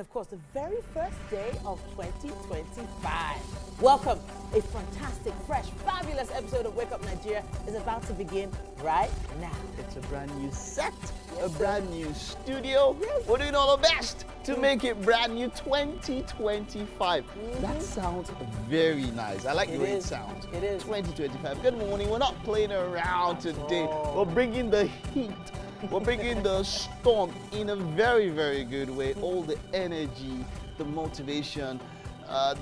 and of course, the very first day of 2025. Welcome. A fantastic, fresh, fabulous episode of Wake Up Nigeria is about to begin right now. It's a brand new set, Yes, a brand new studio. Yes. We're doing all the best to make it brand new 2025. That sounds very nice. I like the way it sounds. It is. 2025. Good morning. We're not playing around today. We're bringing the heat. We're bringing the storm in a very, very good way. All the energy, the motivation,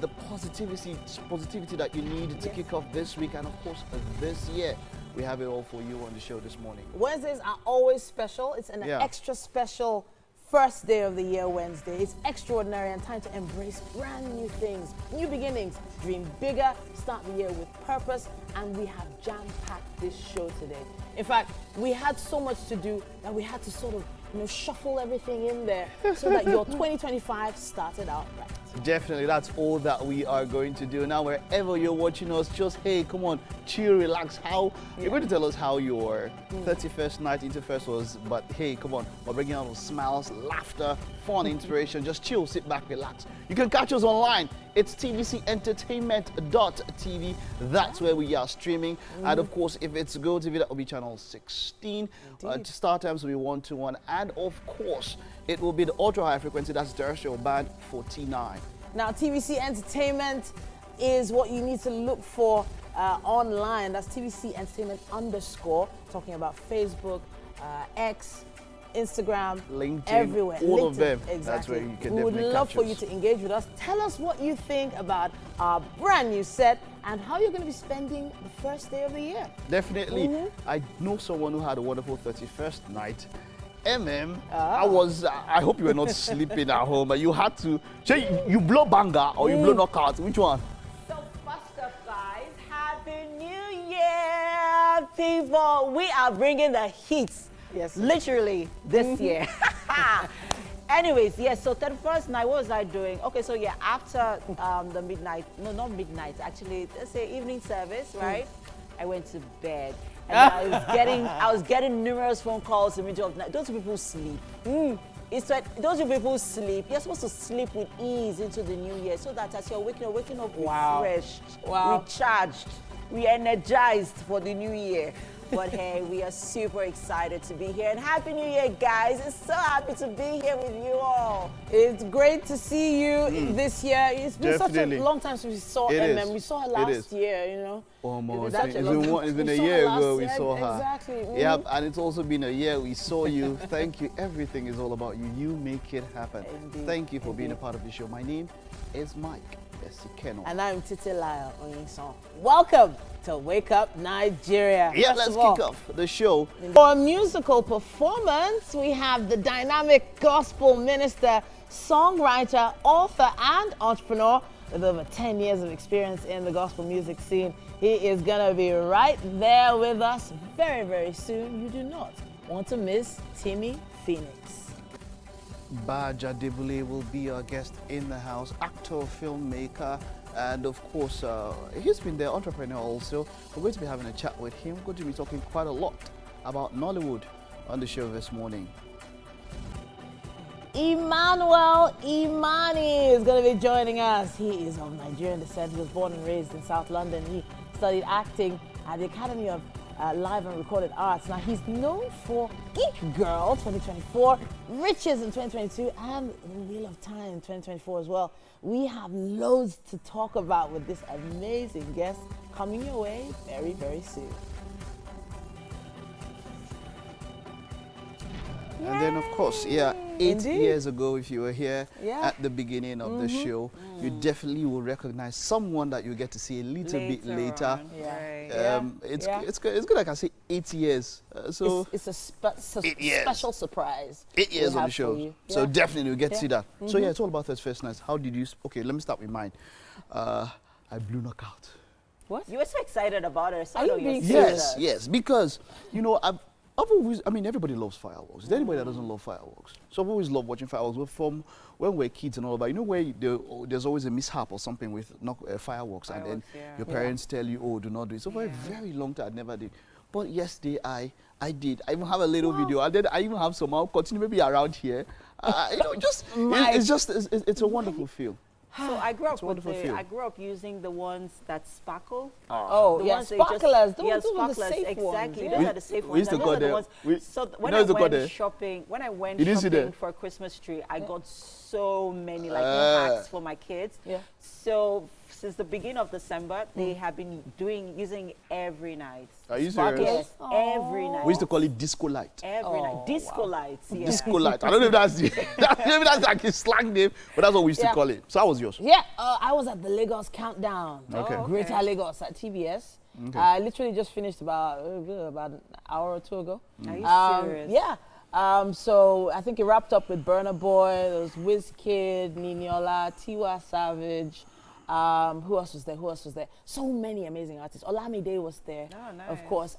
the positivity that you need to kick off this week and of course this year. We have it all for you on the show this morning. Wednesdays are always special. It's an extra special first day of the year Wednesday. It's extraordinary and time to embrace brand new things, new beginnings, dream bigger, start the year with purpose, and we have jam-packed this show today. In fact, we had so much to do that we had to sort of shuffle everything in there so that your 2025 started out right. Definitely, that's all that we are going to do. Now, wherever you're watching us, just, hey, come on, chill, relax. You're going to tell us how your 31st night into first was, but hey, come on, we're bringing out smiles, laughter, fun, inspiration. Just chill, sit back, relax. You can catch us online. It's tvcentertainment.tv. That's where we are streaming. And of course, if it's GOTV, that will be channel 16. StarTimes will be 121. And of course, it will be the ultra high frequency, that's terrestrial band 49. Now, TVC Entertainment is what you need to look for online. That's TVC Entertainment _, talking about Facebook, X, Instagram, LinkedIn, everywhere. all of them. Exactly. That's where you can We would definitely love catch for us. you to engage with us. Tell us what you think about our brand new set and how you're going to be spending the first day of the year. Definitely. I know someone who had a wonderful 31st night. I hope you were not sleeping at home, but you had to. You blow banger or you blow knockout? Which one? So first up, guys, Happy New Year, people. We are bringing the heat. Yes. Literally this year. Anyways, yes, so 31st night, what was I doing? Okay, so yeah, after the midnight, no, not midnight, actually, let's say evening service, right? I went to bed. And I was getting numerous phone calls in the middle of the night. Those people sleep. It's like those people sleep. You're supposed to sleep with ease into the new year so that as you're waking up refreshed, recharged, re-energized for the new year. But hey, we are super excited to be here. And Happy New Year, guys. It's so happy to be here with you all. It's great to see you this year. It's been Definitely. such a long time since we saw It We saw her last year, Almost. It's It's been a year ago we saw her. Exactly. Yeah, and it's also been a year we saw you. Thank you. Everything is all about you. You make it happen. Indeed. Thank you for being a part of the show. My name is Mike Esikeno. And I'm Titilayo Onyinson. Welcome to Wake Up Nigeria. Yeah, First let's of all, kick off the show. for a musical performance, we have the dynamic gospel minister, songwriter, author, and entrepreneur with over 10 years of experience in the gospel music scene. He is going to be right there with us very, very soon. You do not want to miss Timmy Phoenix. Baja Debule will be our guest in the house, actor, filmmaker, and of course, he's been the entrepreneur also. We're going to be having a chat with him. We're going to be talking quite a lot about Nollywood on the show this morning. Emmanuel Imani is going to be joining us. He is of Nigerian descent. He was born and raised in South London. He studied acting at the Academy of Live and Recorded Arts. Now, he's known for Geek Girl 2024, Riches in 2022, and The Wheel of Time in 2024 as well. We have loads to talk about with this amazing guest coming your way very, very soon. And then, of course, 8 Indeed. years ago, if you were here at the beginning of the show, you definitely will recognize someone that you get to see a little bit later. It's good, like I say, 8 years. So it's a special surprise. 8 years we on the have show. for you. So definitely we'll get to see that. So Mm-hmm. it's all about those first nights. How did you, okay, let me start with mine. I blew knockout. What? You were so excited about it. So Are I know you you're being serious. Yes, because, I've always, everybody loves fireworks. Is there anybody that doesn't love fireworks? So I've always loved watching fireworks. But from when we're kids and all that, where there's always a mishap or something with fireworks, and then your parents tell you, oh, do not do it. So for a very long time, I never did. But yesterday, I did. I even have a little video. And then I even have some, I'll continue maybe around here. It's a wonderful feel. So I grew up wonderful feel. I grew up using the ones that sparkle. Oh, The yeah, ones that you just- sparklers. Those yeah, are the sparklers, safe exactly. ones. Those Yeah. are the safe ones. We used to and go those are the there. ones- So when you I used to go went there. shopping, You didn't see there? shopping for a Christmas tree, I got so many like hats for my kids. Yeah. So since the beginning of December, they have been using every night. Are you Yes, serious? every night. We used to call it disco light. Every night. Disco lights. Yeah. Disco light. I don't know if that's maybe that's like a slang name, but that's what we used to Yeah. call it. So how was yours? Yeah, I was at the Lagos Countdown. Okay. Oh, Greater okay. Lagos at TBS. Okay. I literally just finished about an hour or two ago. Are you serious? Yeah. So I think it wrapped up with Burna Boy, there was Wizkid, Niniola, Tiwa Savage. Who else was there? So many amazing artists. Olamide was there. Oh, nice. Of course.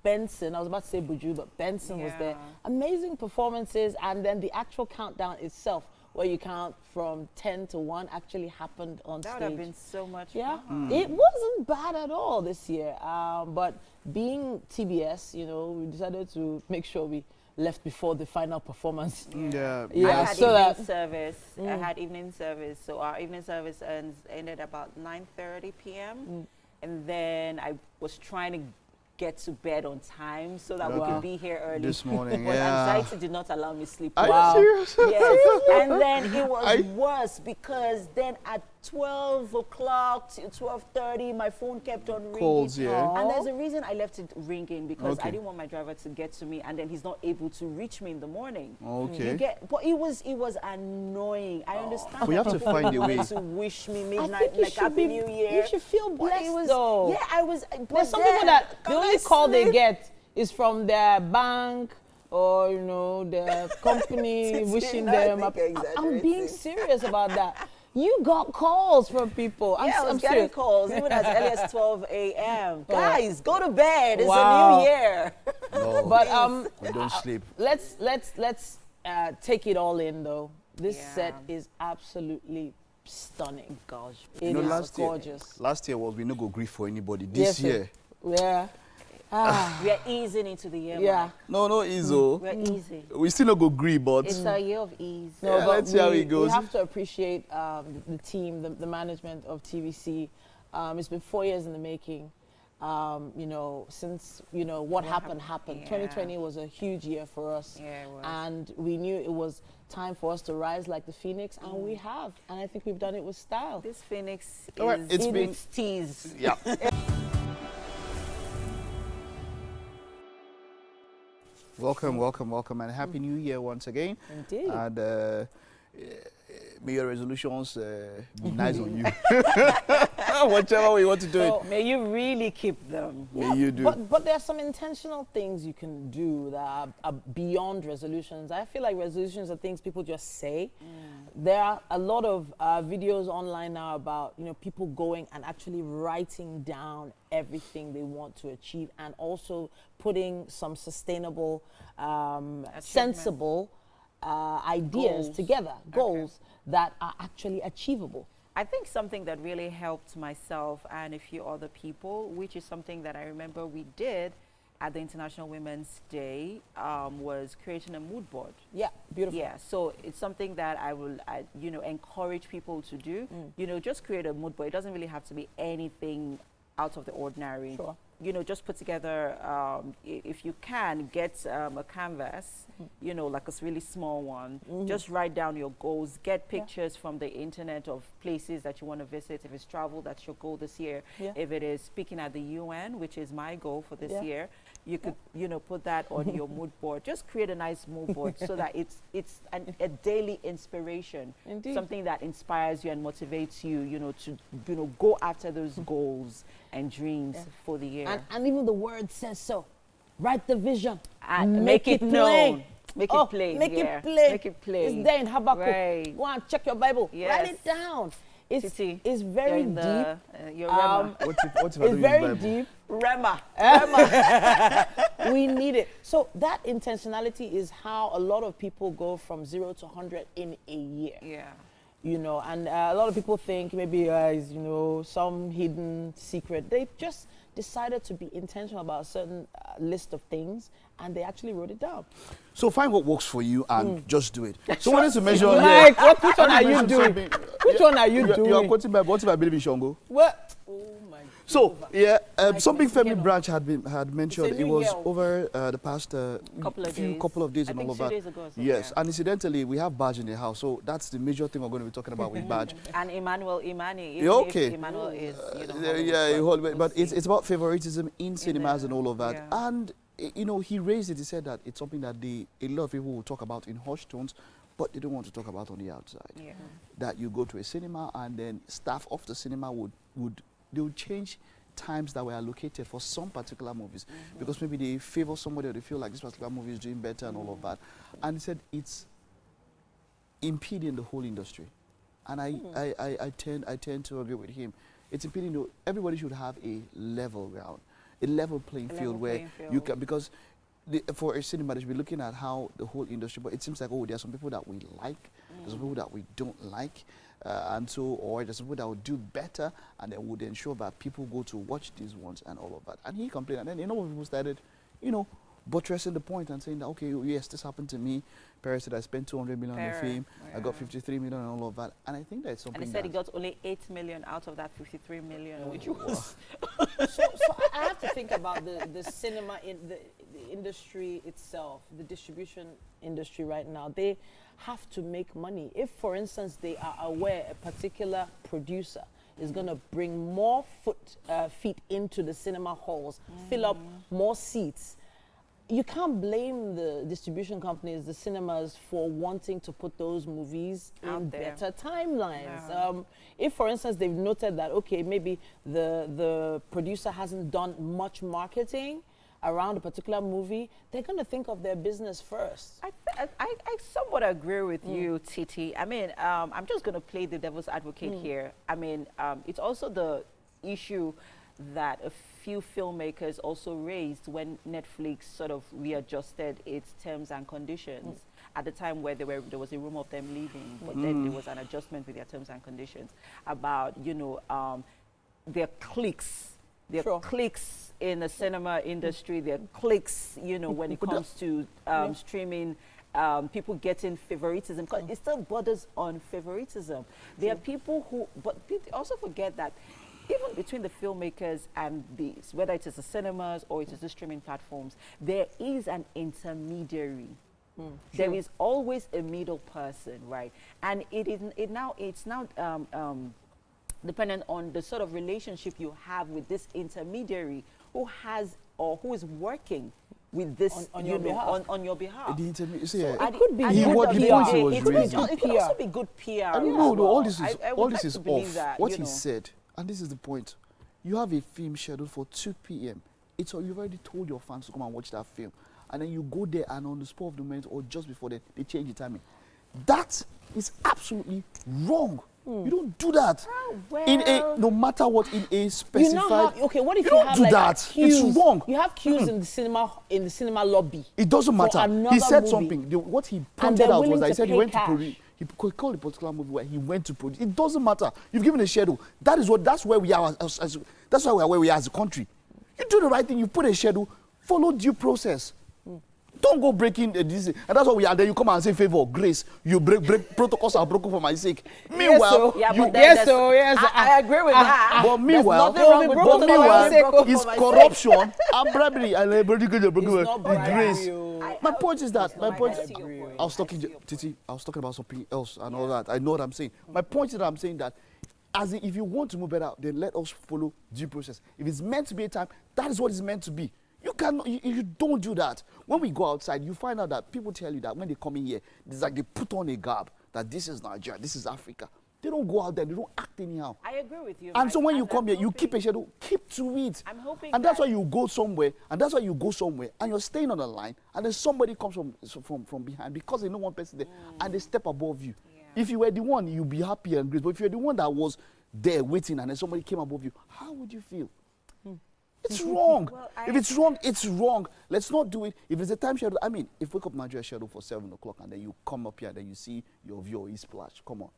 Benson, I was about to say Buju, but Benson was there. Yeah. Amazing performances, and then the actual countdown itself, where you count from 10 to 1, actually happened on That stage. would have been so much Yeah, fun. it wasn't bad at all this year. But being TBS, we decided to make sure we left before the final performance. Yeah. Yeah, I had so evening that- service. I had evening service. So our evening service ended about 9:30 p.m. And then I was trying to get to bed on time so that we Okay. could be here early. This morning, But yeah. anxiety did not allow me sleep. Are Wow. you serious? Yes, and then it was I- worse because then at 12 o'clock to 12:30, my phone kept on ringing. Calls, yeah. And there's a reason I left it ringing because Okay. I didn't want my driver to get to me, and then he's not able to reach me in the morning. Okay. But it was annoying. I understand. We that have to people find a wanted way. to wish me I midnight, think you like should Happy be, New Year. you should feel But blessed it was, though. yeah, I was. But There's some then, people that the can only I call they sleep? get is from their bank or their company Titi, wishing no, I them. think you're I'm being exaggerating. serious about that. You got calls from people. Yeah, I was I'm getting serious. calls even as early as 12 a.m. Guys, go to bed. It's Wow. a new year. No. But we don't sleep. let's take it all in though. This Yeah. set is absolutely stunning. Gosh, It is last year- gorgeous. Last year was we no go grief for anybody. This Yes, year, Yeah. we are easing into the year. Yeah. Mike. no Izzo. We're easy. We still no go grief, but It's a year of ease. No, Yeah, but let's see how it goes. We have to appreciate the team, the management of TVC. It's been 4 years in the making. Since what happened. Yeah. 2020 was a huge year for us, Yeah, it was. and we knew it was time for us to rise like the phoenix, and we have. And I think we've done it with style. This Phoenix All right, is it's in been- its tease. yeah. Welcome, and Happy New Year once again. Indeed. And may your resolutions be nice on you. Whichever way you want to do it, May you really keep them. may you do. But there are some intentional things you can do that are beyond resolutions. I feel like resolutions are things people just say. There are a lot of videos online now about people going and actually writing down everything they want to achieve, and also putting some sustainable, sensible ideas Goals. together, goals that are actually achievable. I think something that really helped myself and a few other people, which is something that I remember we did at the International Women's Day, was creating a mood board. Yeah, beautiful. Yeah, so it's something that I will, encourage people to do. Just create a mood board. It doesn't really have to be anything out of the ordinary. Sure. Just put together, if you can, get a canvas, like a really small one. Just write down your goals, get pictures from the internet of places that you want to visit. If it's travel, that's your goal this year. Yeah. If it is speaking at the UN, which is my goal for this Yeah. year, you could, put that on your mood board. Just create a nice mood board so that it's a daily inspiration. Indeed. Something that inspires you and motivates you, to go after those goals and dreams for the year. And even the word says so. Write the vision. And make it plain. known. Make it Oh, plain. Make yeah. it plain. Make it plain. It's there in Habakkuk. Right. Go and check your Bible. Write Yes. it down. It's Titi, it's you're very in deep. the, your Rema. What if I It's don't use very Bible? deep. Rema. We need it. So that intentionality is how a lot of people go from 0 to 100 in a year. Yeah. you know, and a lot of people think maybe it's, you know, some hidden secret. They just decided to be intentional about a certain list of things, and they actually wrote it down. So find what works for you and just do it. So when it's to measure, Like, which one are you doing? Which one are you doing? You are quoting Bible. What if I believe in Shango? What? Oh my God. So yeah, something Mexican Femi Branch had mentioned. It's a It new was girl. over the past couple of days I and think all of 2 that. days ago or so, Yes, yeah. and incidentally, we have Badge in the house, so that's the major thing we're going to be talking about with Badge. And Emmanuel Imani. Yeah, okay. Emmanuel is, you know, Yeah, Hollywood, but it's about favoritism in cinemas and all of that. yeah. And you know, he raised it. He said that it's something that a lot of people will talk about in hushed tones, but they don't want to talk about on the outside. Yeah. That you go to a cinema and then staff of the cinema they would change times that were allocated for some particular movies because maybe they favor somebody or they feel like this particular movie is doing better and all of that. And he said it's impeding the whole industry. And I tend to agree with him. It's impeding everybody should have a level ground, a level playing field where you can, because for a cinema they should be looking at how the whole industry, but it seems like, oh, there are some people that we like, there's some people that we don't like, and so, or there's some people that would do better, and then would ensure that people go to watch these ones and all of that. And he complained, and then you know when people started, you know, buttressing the point and saying that, okay, yes, this happened to me. Paris said I spent 200 million on the film, I got 53 million and all of that. And I think that's something. And he said he got only 8 million out of that 53 million, which was. So I have to think about the cinema in the industry itself, the distribution industry right now. They have to make money. If, for instance, they are aware a particular producer is going to bring more feet into the cinema halls, fill up more seats, you can't blame the distribution companies, the cinemas, for wanting to put those movies in better timelines. Yeah. If, for instance, they've noted that, okay, maybe the producer hasn't done much marketing around a particular movie, they're going to think of their business first. I somewhat agree with you, Titi. I mean, I'm just going to play the devil's advocate here. I mean, it's also the issue that a few filmmakers also raised when Netflix sort of readjusted its terms and conditions at the time where there was a rumor of them leaving, but then there was an adjustment with their terms and conditions about, you know, their clicks. Their clicks in the cinema industry, their clicks, you know, when it comes to streaming, people getting favoritism, because it still borders on favoritism. There are people who, but people also forget that even between the filmmakers and these, whether it is the cinemas or it is the streaming platforms, there is an intermediary. There is always a middle person, right? And it's now dependent on the sort of relationship you have with this intermediary who has or who is working with this on your behalf. The intermediary, it could be it could also be good PR. I don't know. Well. All this is like off. that, What he said, and this is the point. You have a film scheduled for 2 p.m. You've already told your fans to come and watch that film, and then you go there and on the spur of the moment or just before that, they change the timing. That is absolutely wrong. You don't do that. Well, no matter what, in a specified. You know how, okay, what if you you don't have do like that? queues? It's wrong. You have queues in the cinema lobby. It doesn't matter. He said something. What he pointed out was that he said he went to produce. He called a particular movie where he went to produce. It doesn't matter. You've given a schedule. That's where we are. That's why we are where we are as a country. You do the right thing. You put a schedule. Follow due process. Don't go breaking this, and that's what we are. Then you come and say favor, grace. You break protocols are broken for my sake. Meanwhile, I agree with that. But meanwhile, it's corruption and bribery. Grace. My point is that. I was talking, Titi. I was talking about something else and all that. I know what I'm saying. My point is that I'm saying that, if you want to move better, then let us follow due process. If it's meant to be a time, that is what it's meant to be. You don't do that. When we go outside, you find out that people tell you that when they come in here, it's like they put on a garb that this is Nigeria, this is Africa. They don't go out there, they don't act anyhow. I agree with you. And so when you come here, you keep a schedule, keep to it. I'm hoping and that's why you go somewhere, and you're staying on the line, and then somebody comes from behind because they know one person there, and they step above you. Yeah. If you were the one, you'd be happy and great. But if you're the one that was there waiting, and then somebody came above you, how would you feel? It's wrong. Well, if it's wrong, it's wrong. Let's not do it. If it's a time schedule, I mean, if Wake Up Nigeria schedule for 7 o'clock and then you come up here and then you see your view is splash, come on.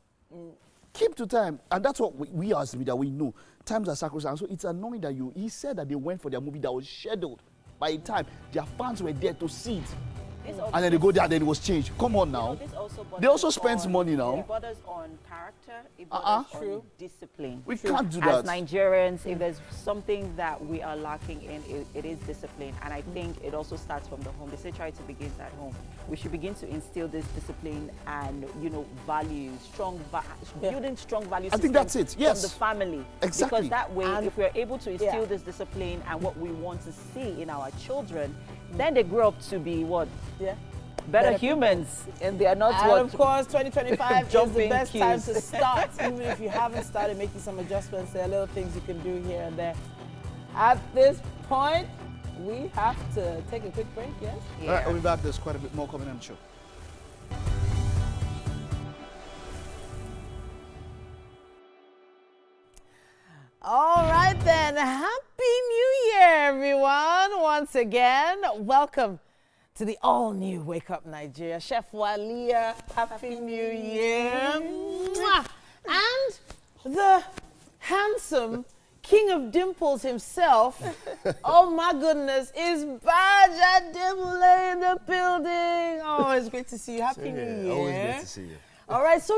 Keep to time. And that's what we as media, we know. Times are sacrosanct. So it's annoying that he said that they went for their movie that was scheduled. By the time, their fans were there to see it. And then they go there, then it was changed. Come on now. They also spend money now. It borders on character, it borders on discipline. We can't do that. As Nigerians, if there's something that we are lacking in, it is discipline. And I think it also starts from the home. They say charity begins at home. We should begin to instill this discipline and, values, building strong values. I think that's it, yes. From the family. Exactly. Because that way, if we're able to instill this discipline and what we want to see in our children, then they grow up to be what? Yeah. Better humans, and they are not and what. Of course, 2025 is the best cues. time to start. Even if you haven't started making some adjustments, there are little things you can do here and there. At this point, we have to take a quick break, yes? All right, we'll be back. There's quite a bit more coming on the show. All right then, Happy New Year, everyone. Once again, welcome to the all-new Wake Up Nigeria. Chef Walia, Happy New Year. Mwah. And the handsome King of Dimples himself, oh my goodness, is Baja Dimple in the building. Oh, it's great to see you. Happy New Year. Always great to see you. All right, so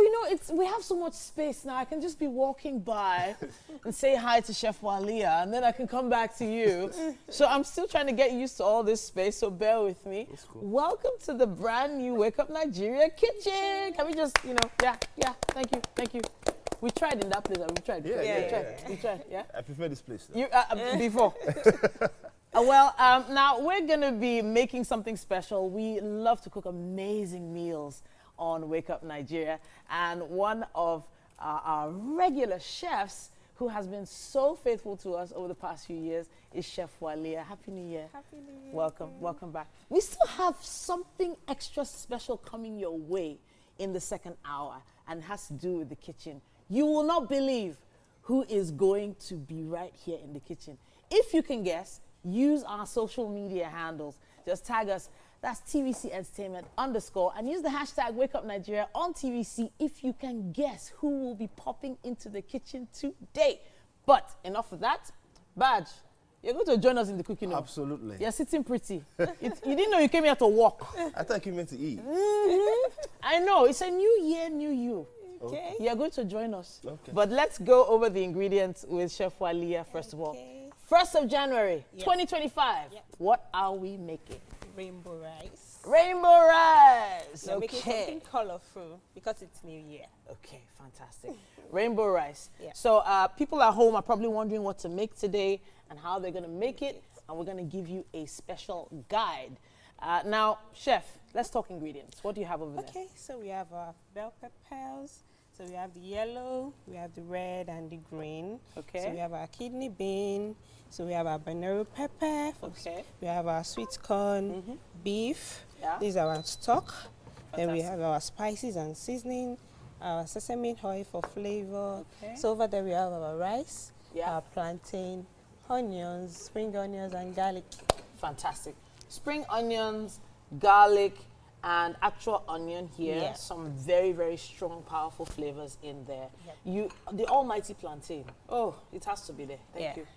we have so much space now. I can just be walking by and say hi to Chef Walia, and then I can come back to you. So I'm still trying to get used to all this space, so bear with me. That's cool. Welcome to the brand new Wake Up Nigeria kitchen. Can we just, thank you. We tried in that place. We tried. We tried. Yeah. I prefer this place. You before. Now we're gonna be making something special. We love to cook amazing meals on Wake Up Nigeria, and one of our regular chefs who has been so faithful to us over the past few years is Chef Walia. Happy New Year. Happy New Year. Welcome back. We still have something extra special coming your way in the second hour, and it has to do with the kitchen. You will not believe who is going to be right here in the kitchen. If you can guess, use our social media handles. Just tag us. That's TVC Entertainment _ and use the hashtag Wake Up Nigeria on TVC if you can guess who will be popping into the kitchen today. But enough of that. Badge, you're going to join us in the cooking room. Absolutely. You're sitting pretty. You didn't know you came here to walk. I thought you meant to eat. I know. It's a new year, new you. Okay. You're going to join us. Okay. But let's go over the ingredients with Chef Walia first of all. 1st of January, 2025. Yep. What are we making? Rainbow rice. Rainbow rice. We're making Okay. something colorful because it's New Year. Okay, fantastic. Rainbow rice. Yeah. So people at home are probably wondering what to make today and how they're going to make it. And we're going to give you a special guide. Now, Chef, let's talk ingredients. What do you have over there? Okay, so we have our bell peppers. So we have the yellow, we have the red and the green. Okay. So we have our kidney bean. So we have our banero pepper. Okay. We have our sweet corn, beef. Yeah. These are our stock. Then we Fantastic. have our spices and seasoning, our sesame oil for flavor. Okay. So over there we have our rice, Yeah. our plantain, onions, spring onions and garlic. Fantastic. Spring onions, garlic, and actual onion here. Yeah. Some very, very strong, powerful flavors in there. The almighty plantain. Oh, it has to be there. Thank Yeah. you.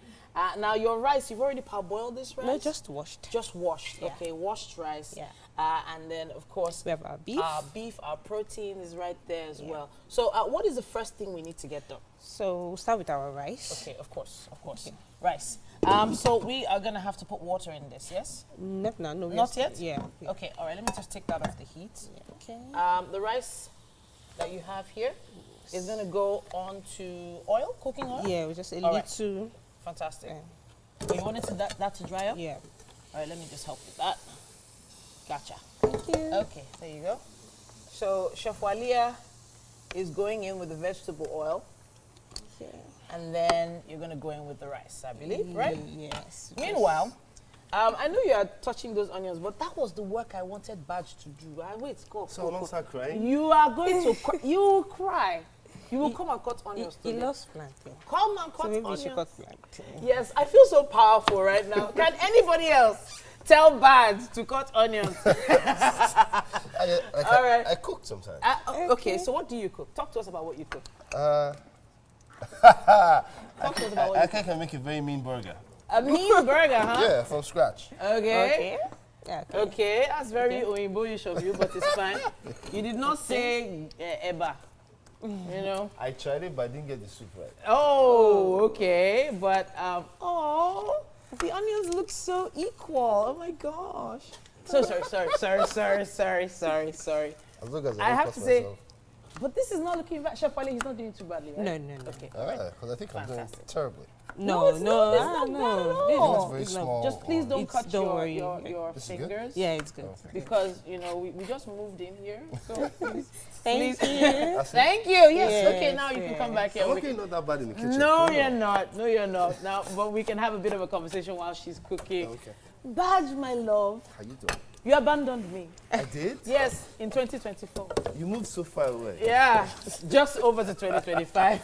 Now your rice, you've already parboiled this rice? No, just washed. Just washed. Yeah. Okay, washed rice. Yeah. And then, of course, We have our beef. Our protein is right there as well. So what is the first thing we need to get done? So we'll start with our rice. Okay, of course. Rice. So we are going to have to put water in this, yes? No, Not yet? Yeah. Okay, all right, let me just take that off the heat. Okay. The rice that you have here is going to go onto oil, cooking oil? Yeah, we just a All right. little. Fantastic. Yeah. So you wanted that to dry up? Yeah. All right, let me just help with that. Gotcha. Thank you. Okay, there you go. So Chef Walia is going in with the vegetable oil, Okay. and then you're going to go in with the rice, I believe, right? Yes. Meanwhile, I know you are touching those onions, but that was the work I wanted Badge to do. Wait, go. So don't start crying. You are going to cry. You will cry. You will come and cut onions He today. loves plantain. Come and cut So maybe we onions. should cut plantain. Yes, I feel so powerful right now. Can anybody else tell Badge to cut onions? All right. I cook sometimes. Okay, so what do you cook? Talk to us about what you cook. I Talk to us about what you can make a very mean burger. A mean burger, huh? Yeah, from scratch. Okay. Yeah. Okay, that's very Oyinbo-ish of you, but it's fine. You did not say eba, you know. I tried it, but I didn't get the soup right. Oh, okay, but the onions look so equal. Oh my gosh. So sorry. As long as I I don't have cost to say, myself. but this is not looking bad. Chef Wale, he's not doing too badly, right? No. Okay. Because I think I'm doing Fantastic. terribly. No, it's not bad at all. It's very small. Just please don't It's- cut don't your worry. This is good? fingers. Yeah, it's good. Okay. Because, you know, we just moved in here. So please. Thank please. you. That's it? Thank you. Yes. Yes, Okay, now you can come back here. I'm We okay, not that bad in the kitchen. No, Cool. you're not. No, you're not. Now, but we can have a bit of a conversation while she's cooking. Okay. Badge, my love, How you doing? you abandoned me. I did? Yes, in 2024. You moved so far away. Yeah, just over to 2025.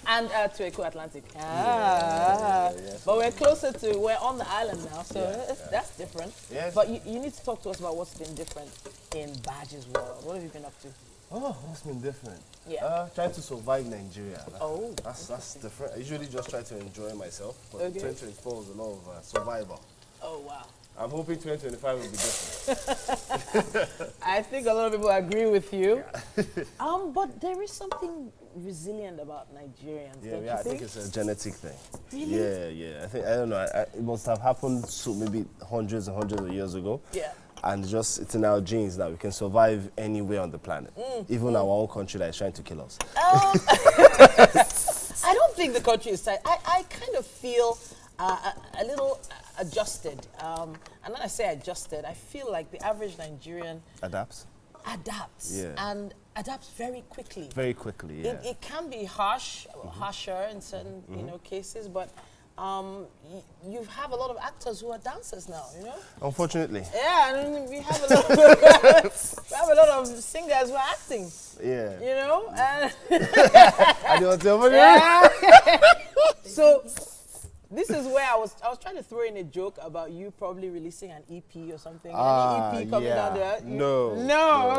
And to Eco Atlantic. But we're closer to, we're on the island now, so that's different. Yes. But you need to talk to us about what's been different in Badge's world. What have you been up to? Oh, what's been different? Yeah. Trying to survive Nigeria. Oh. That's different. I usually just try to enjoy myself, but Okay. 2024 was a lot of survival. Oh, wow. I'm hoping 2025 will be different. I think a lot of people agree with you. But there is something resilient about Nigerians, don't you I think? think it's a genetic thing. Really? Yeah. I don't know. It must have happened maybe hundreds and hundreds of years ago. Yeah. And it's in our genes that we can survive anywhere on the planet, even our own country that is trying to kill us. I don't think the country is tight. I kind of feel a little adjusted. And when I say adjusted, I feel like the average Nigerian Adapts adapts and adapts very quickly. very quickly. Yeah. It can be harsher in certain cases, but you have a lot of actors who are dancers now, you know? Unfortunately. Yeah, and we have a lot of singers who are acting, Yeah. you know? And I don't tell you. yeah. So this is where I was trying to throw in a joke about you probably releasing an EP or something. Any EP coming down there? No,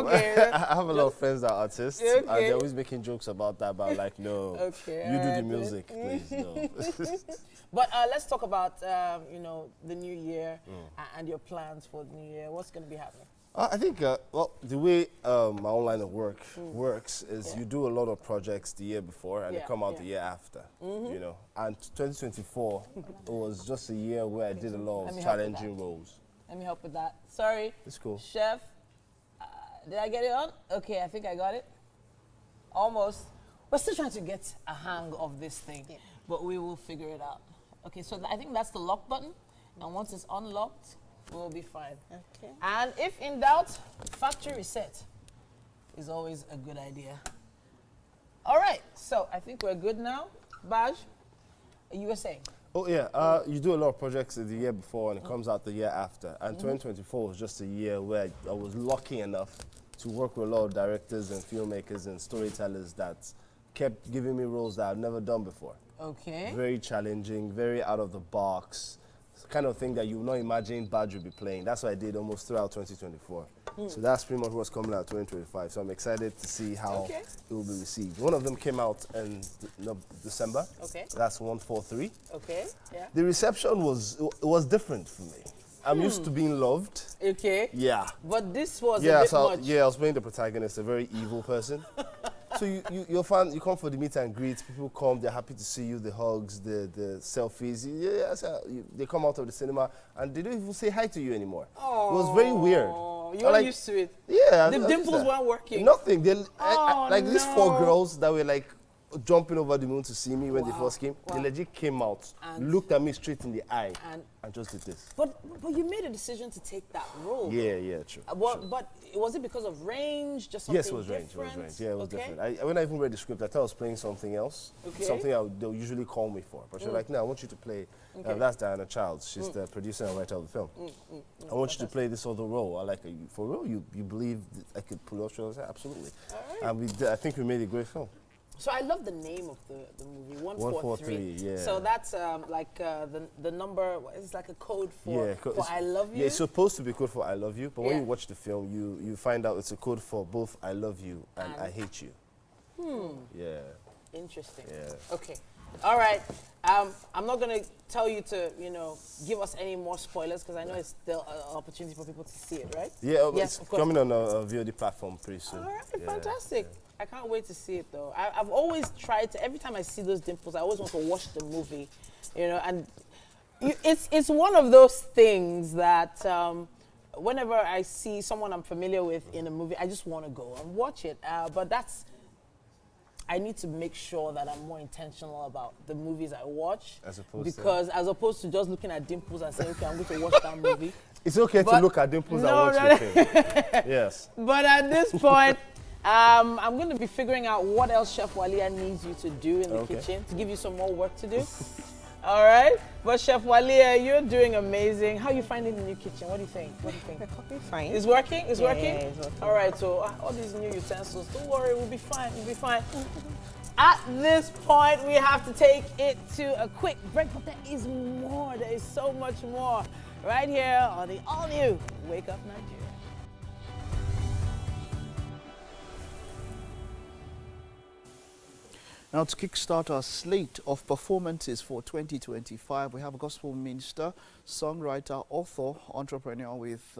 okay. I have a lot of friends that are artists, and Okay. they're always making jokes about that, but I'm like, no. Okay, You do the alright music, please, no. But let's talk about the new year and your plans for the new year. What's going to be happening? I think, the way my own line of work works is you do a lot of projects the year before and they come out the year after, you know. And 2024 was just a year where I did a lot of challenging roles. Let me help with that. Sorry. It's cool. Chef, did I get it on? Okay, I think I got it. Almost. We're still trying to get a hang of this thing, but we will figure it out. Okay, so I think that's the lock button, and once it's unlocked, we'll be fine. Okay. And if in doubt, factory reset is always a good idea. All right, so I think we're good now. Baj, you were saying? Oh yeah, you do a lot of projects the year before and it comes out the year after. And 2024 was just a year where I was lucky enough to work with a lot of directors and filmmakers and storytellers that kept giving me roles that I've never done before. Okay. Very challenging, very out of the box. It's the kind of thing that you would not imagine Badge would be playing. That's what I did almost throughout 2024. So that's pretty much what's coming out 2025. So I'm excited to see how it will be received. One of them came out in December. Okay. That's 143. Okay, yeah. The reception was different for me. I'm used to being loved. Okay. Yeah. But this was a Yeah, bit so much. I was playing the protagonist, a very evil person. So you'll find you come for the meet and greet. People come, they're happy to see you. The hugs, the selfies. They come out of the cinema and they don't even say hi to you anymore. It was very weird. You were used to it. Yeah. The dimples weren't working. Nothing. Like these 4 girls that were like jumping over the moon to see me when they first came. They legit came out, looked at me straight in the eye, and just did this. But you made a decision to take that role. Yeah, true. But was it because of range? Just something Yes, it was range. different? It was range. Yeah, it was Okay. different. When I even read the script, I thought I was playing something else. Okay. Something they'll usually call me for. But she was like, no, I want you to play. That's Diana Childs. She's the producer and writer of the film. I want you to play this other role. I like, for real, you believe I could pull off? I said, absolutely. And I think we made a great film. So I love the name of the movie, 143, yeah. So that's like the number, it's like a code for I love you? Yeah, it's supposed to be code for I love you, but when Yeah. you watch the film, you find out it's a code for both I love you and I hate you. Yeah. Interesting. Yeah. Okay. All right. I'm not going to tell you to, give us any more spoilers because I know it's still an opportunity for people to see it, right? Yeah, Yes, it's of course. coming on a VOD platform pretty soon. All right, Yeah, fantastic. yeah. I can't wait to see it though. I've always tried to, every time I see those dimples, I always want to watch the movie, and it's one of those things that whenever I see someone I'm familiar with in a movie, I just want to go and watch it. But I need to make sure that I'm more intentional about the movies I watch. As opposed to just looking at dimples and saying, okay, I'm going to watch that movie. It's okay to look at dimples and watch your thing. Yes. But at this point, I'm going to be figuring out what else Chef Walia needs you to do in the kitchen to give you some more work to do. All right? But Chef Walia, you're doing amazing. How are you finding the new kitchen? What do you think? We're fine. It's working? It's working? Yeah, it's working. All right, so all these new utensils, don't worry, we'll be fine. We'll be fine. At this point, we have to take it to a quick break, but there is more. There is so much more right here on the all-new Wake Up Nigeria. Now, to kickstart our slate of performances for 2025, we have a gospel minister, songwriter, author, entrepreneur with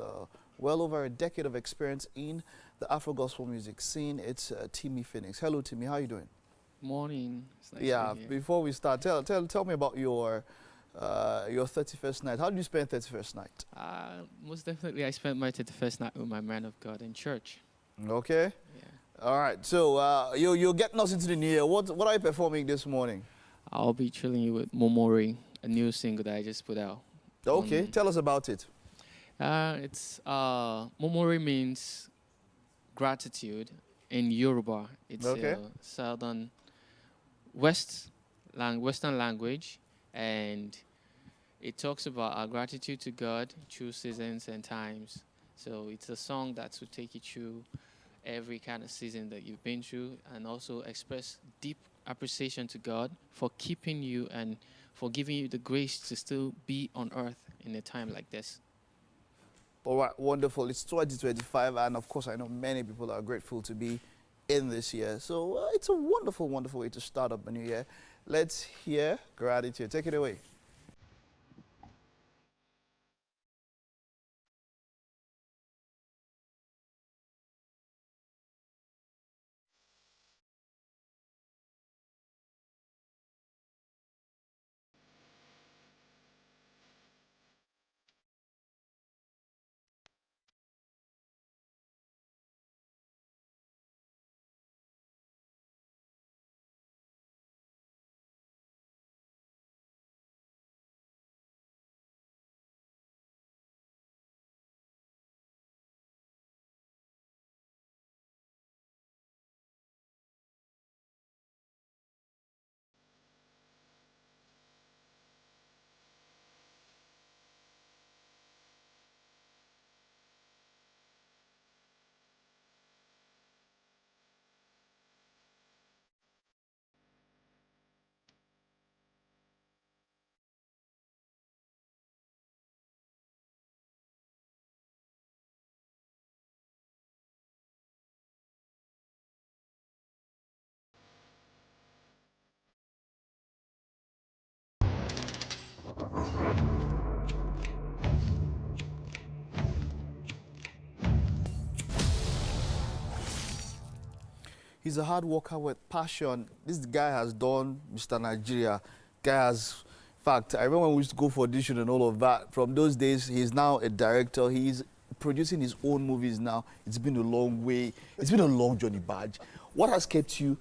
well over a decade of experience in the Afro-gospel music scene. It's Timmy Phoenix. Hello, Timmy. How are you doing? Morning. It's nice Yeah. to be here. Before we start, tell me about your 31st night. How did you spend 31st night? Most definitely, I spent my 31st night with my man of God in church. Okay. Yeah. All right. So you're getting us into the new year. What are you performing this morning? I'll be chilling you with Momori, a new single that I just put out. Okay. Tell us about it. It's Momori means gratitude in Yoruba. It's a southern Western language, and it talks about our gratitude to God through seasons and times. So it's a song that will take you through every kind of season that you've been through, and also express deep appreciation to God for keeping you and for giving you the grace to still be on earth in a time like this. All right, wonderful. It's 2025, and of course, I know many people are grateful to be in this year. So it's a wonderful, wonderful way to start up a new year. Let's hear gratitude. Take it away. He's a hard worker with passion. This guy has done Mr. Nigeria. Guy has, in fact, I remember when we used to go for audition and all of that. From those days, he's now a director. He's producing his own movies now. It's been a long way. It's been a long journey, Badge. What has kept you,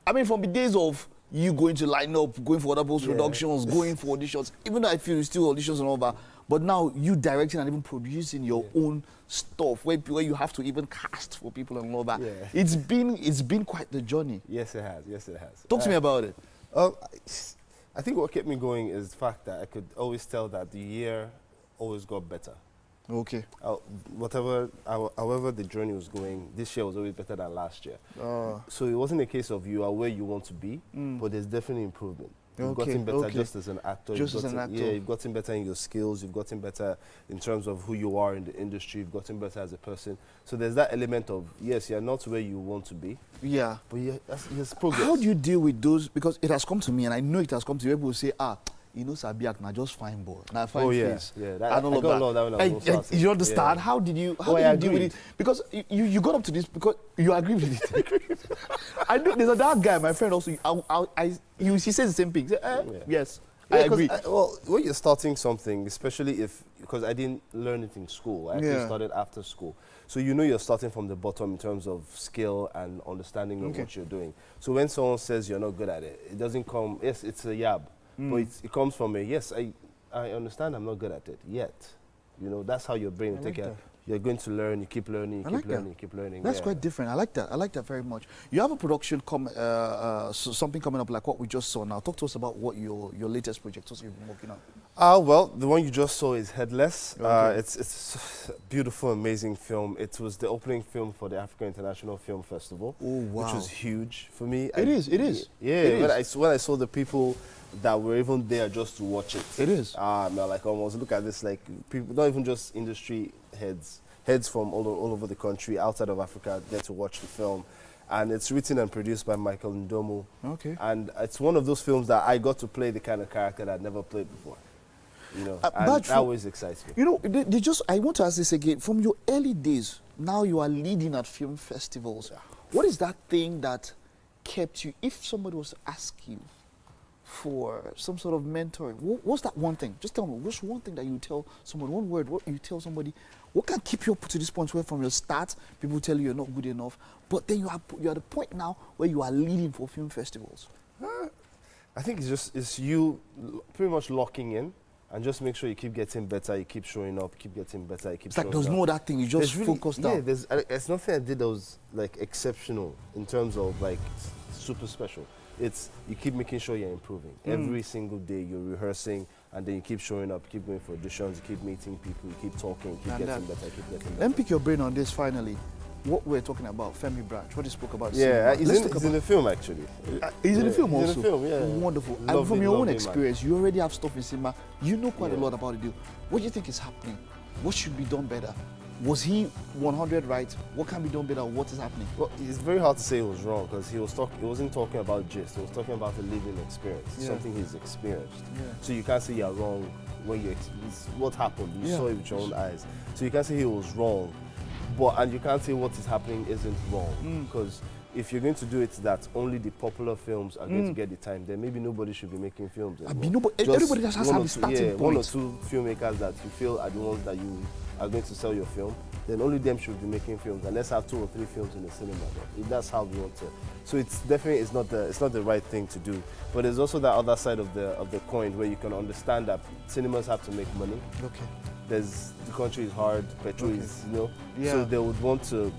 I mean, from the days of you going to line up, going for other post productions, going for auditions, even though I feel it's still auditions and all that, but now you directing and even producing your own stuff where you have to even cast for people and all that. Yeah. It's been quite the journey. Yes, it has. Yes, it has. Talk to me about it. I think what kept me going is the fact that I could always tell that the year always got better. Okay. However the journey was going, this year was always better than last year. So it wasn't a case of you are where you want to be, but there's definitely improvement. You've gotten better just as an actor. Yeah, you've gotten better in your skills. You've gotten better in terms of who you are in the industry. You've gotten better as a person. So there's that element of, yes, you're not where you want to be. Yeah. But there's progress. How do you deal with those? Because it has come to me, and I know it has come to you. People will say, you know, Sabiak, now just fine boy. Now fine face. Yeah. I don't know. You understand? Yeah. How did you deal with it? Because you got up to this because you agree with it. I know there's that guy, my friend also. He says the same thing. Say, yes, I agree. Well, when you're starting something, especially because I didn't learn it in school. I actually started after school. So you know you're starting from the bottom in terms of skill and understanding of what you're doing. So when someone says you're not good at it, it doesn't come, yes, it's a yab. But it comes from yes, I understand I'm not good at it yet. You know, that's how your brain will take it. You're going to learn, you keep learning, you keep learning. That's quite different. I like that. I like that very much. You have a production, something coming up like what we just saw now. Talk to us about what your latest project, what you've been working on. Well, the one you just saw is Headless. It's a beautiful, amazing film. It was the opening film for the Africa International Film Festival, which was huge for me. It is. Yeah, when I saw the people that were even there just to watch it. It is. Man, like almost look at this, like people, not even just industry heads from all over the country, outside of Africa, get to watch the film. And it's written and produced by Michael Ndomo. Okay. And it's one of those films that I got to play the kind of character that I'd never played before. You know, and that always excites me. You know, I want to ask this again. From your early days, now you are leading at film festivals. Yeah. What is that thing that kept you, if somebody was to ask you for some sort of mentoring, what's that one thing? Just tell me, what's one thing that you tell someone, one word, what you tell somebody, what can keep you up to this point where from your start, people tell you you're not good enough, but then you're at the point now where you are leading for film festivals? I think it's you pretty much locking in and just make sure you keep getting better, you keep showing up, keep getting better, you keep showing up. It's like there's no other thing, you just focus down. Yeah, there's nothing I did that was like exceptional in terms of like super special. It's you keep making sure you're improving. Every single day you're rehearsing, and then you keep showing up, keep going for auditions, you keep meeting people, you keep talking, keep getting better, keep getting better. Let me pick your brain on this finally. What we're talking about, Femi Branch, what he spoke about. Yeah, he's in the film actually. He's in the film also? He's in the film, yeah. Wonderful. And from your own experience, you already have stuff in cinema. You know quite a lot about the deal. What do you think is happening? What should be done better? Was he 100 right? What can be done better? What is happening? Well, it's very hard to say he was wrong because he wasn't talking about gist. He was talking about a living experience, something he's experienced. Yeah. So you can't say you're wrong when it's what happened. You saw it with your own eyes. So you can't say he was wrong, and you can't say what is happening isn't wrong because if you're going to do it that only the popular films are going to get the time, then maybe nobody should be making films anymore. Everybody just has to have a starting point. One or two filmmakers that you feel are the ones that you are going to sell your film, then only them should be making films, and let's have 2 or 3 films in the cinema. If that's how we want to. So it's definitely it's not the right thing to do. But there's also that other side of the coin where you can understand that cinemas have to make money. Okay. The country is hard, petrol is so they would want to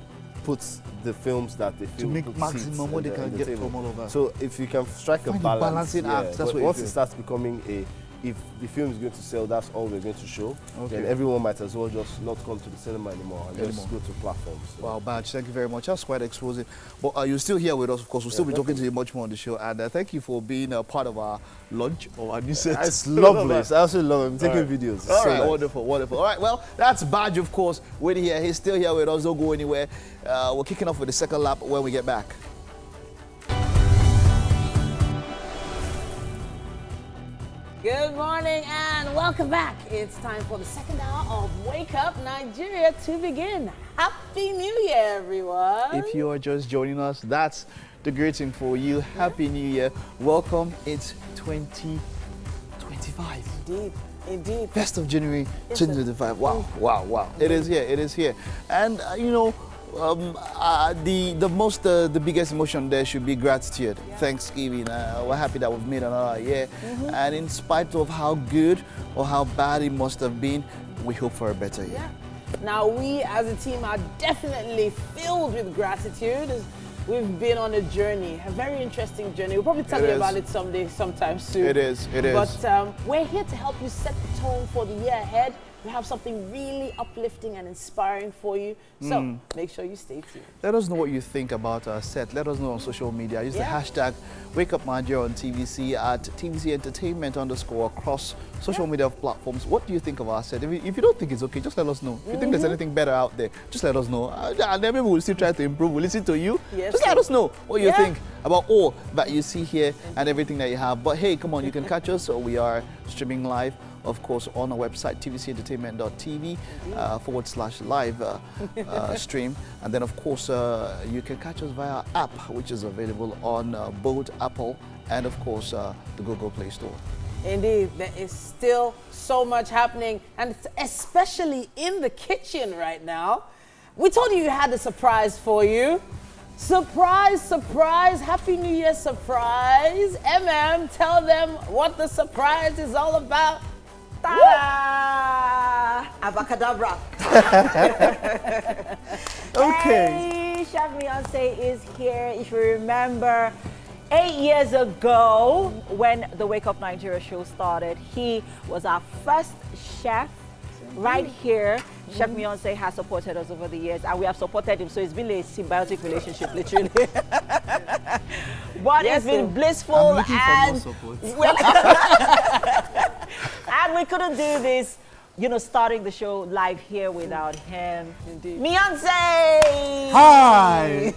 put the films that they feel to make maximum what they can get from all over. So if you can strike a balance, act, that's what once it starts becoming if the film is going to sell, that's all we're going to show, then everyone might as well just not come to the cinema anymore and just go to platforms. So. Wow, Badge, thank you very much. That's quite exposing. But you're still here with us, of course. We'll still be talking to you much more on the show. And thank you for being a part of our lunch or our new set. It's lovely. I also love it. I'm taking videos. All right, wonderful, wonderful. All right, well, that's Badge, of course, with here. He's still here with us. Don't go anywhere. We're kicking off with the second lap when we get back. Good morning and welcome back. It's time for the second hour of Wake Up Nigeria to begin. Happy New Year, everyone. If you are just joining us, that's the greeting for you. Happy New Year. Welcome. It's 2025. Indeed. 1st of January, 2025. Wow. It is here. And, the biggest emotion there should be gratitude. Thanksgiving. We're happy that we've made another year. And in spite of how good or how bad it must have been, we hope for a better year. Now, we as a team are definitely filled with gratitude. We've been on a journey, a very interesting journey. We'll probably tell you about it sometime soon. It is. But we're here to help you set the tone for the year ahead We have something really uplifting and inspiring for you. So make sure you stay tuned. Let us know what you think about our set. Let us know on social media. Use the hashtag WakeUpNigeria on TVC at TVC Entertainment _ across social media platforms. What do you think of our set? If you don't think it's okay, just let us know. If you think there's anything better out there, just let us know. And then maybe we'll still try to improve. We'll listen to you. Yes, just let us know what you think about all that you see here and everything that you have. But hey, come on, you can catch us. So we are streaming live, of course, on our website, tvcentertainment.tv /live stream. And then, of course, you can catch us via our app, which is available on both Apple and, of course, the Google Play Store. Indeed, there is still so much happening, and especially in the kitchen right now. We told you had a surprise for you. Surprise, surprise, Happy New Year surprise. Tell them what the surprise is all about. Ta-da! Abacadabra. Okay. Hey, Chef Beyonce is here. If you remember, 8 years ago, when the Wake Up Nigeria show started, he was our first chef right here. Chef Beyonce has supported us over the years, and we have supported him, so it's been a symbiotic relationship, literally. But it's been blissful, I'm looking and for more support. and we couldn't do this, starting the show live here without him. Indeed. Beyonce! Hi!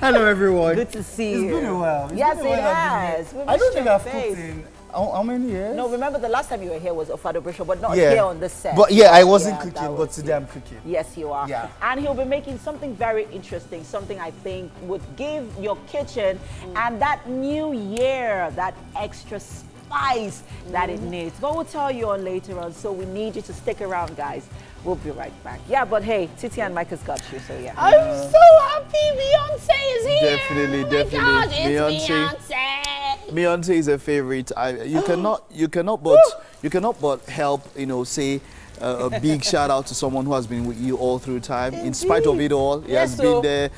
Hello, everyone. Good to see you. It's been a while. Yes, it has. We I don't missed think your I've cooked face. in how many years? No, remember the last time you were here was Ofado Brisho, but not Yeah. here on the set. But yeah, I wasn't Yeah, cooking, that but was today I'm cooking. Yes, you are. Yeah. And he'll be making something very interesting, something I think would give your kitchen and that new year that extra spice that it needs. But we'll tell you on later on, so we need you to stick around, guys. We'll be right back. Yeah, but hey, Titi and Mike has got you, so yeah. I'm so happy Beyonce is here. Definitely, Oh my definitely. God, it's Beyonce. Beyonce. Beyonce is a favorite. You cannot but help, say a big shout out to someone who has been with you all through time. In spite of it all, he has been there.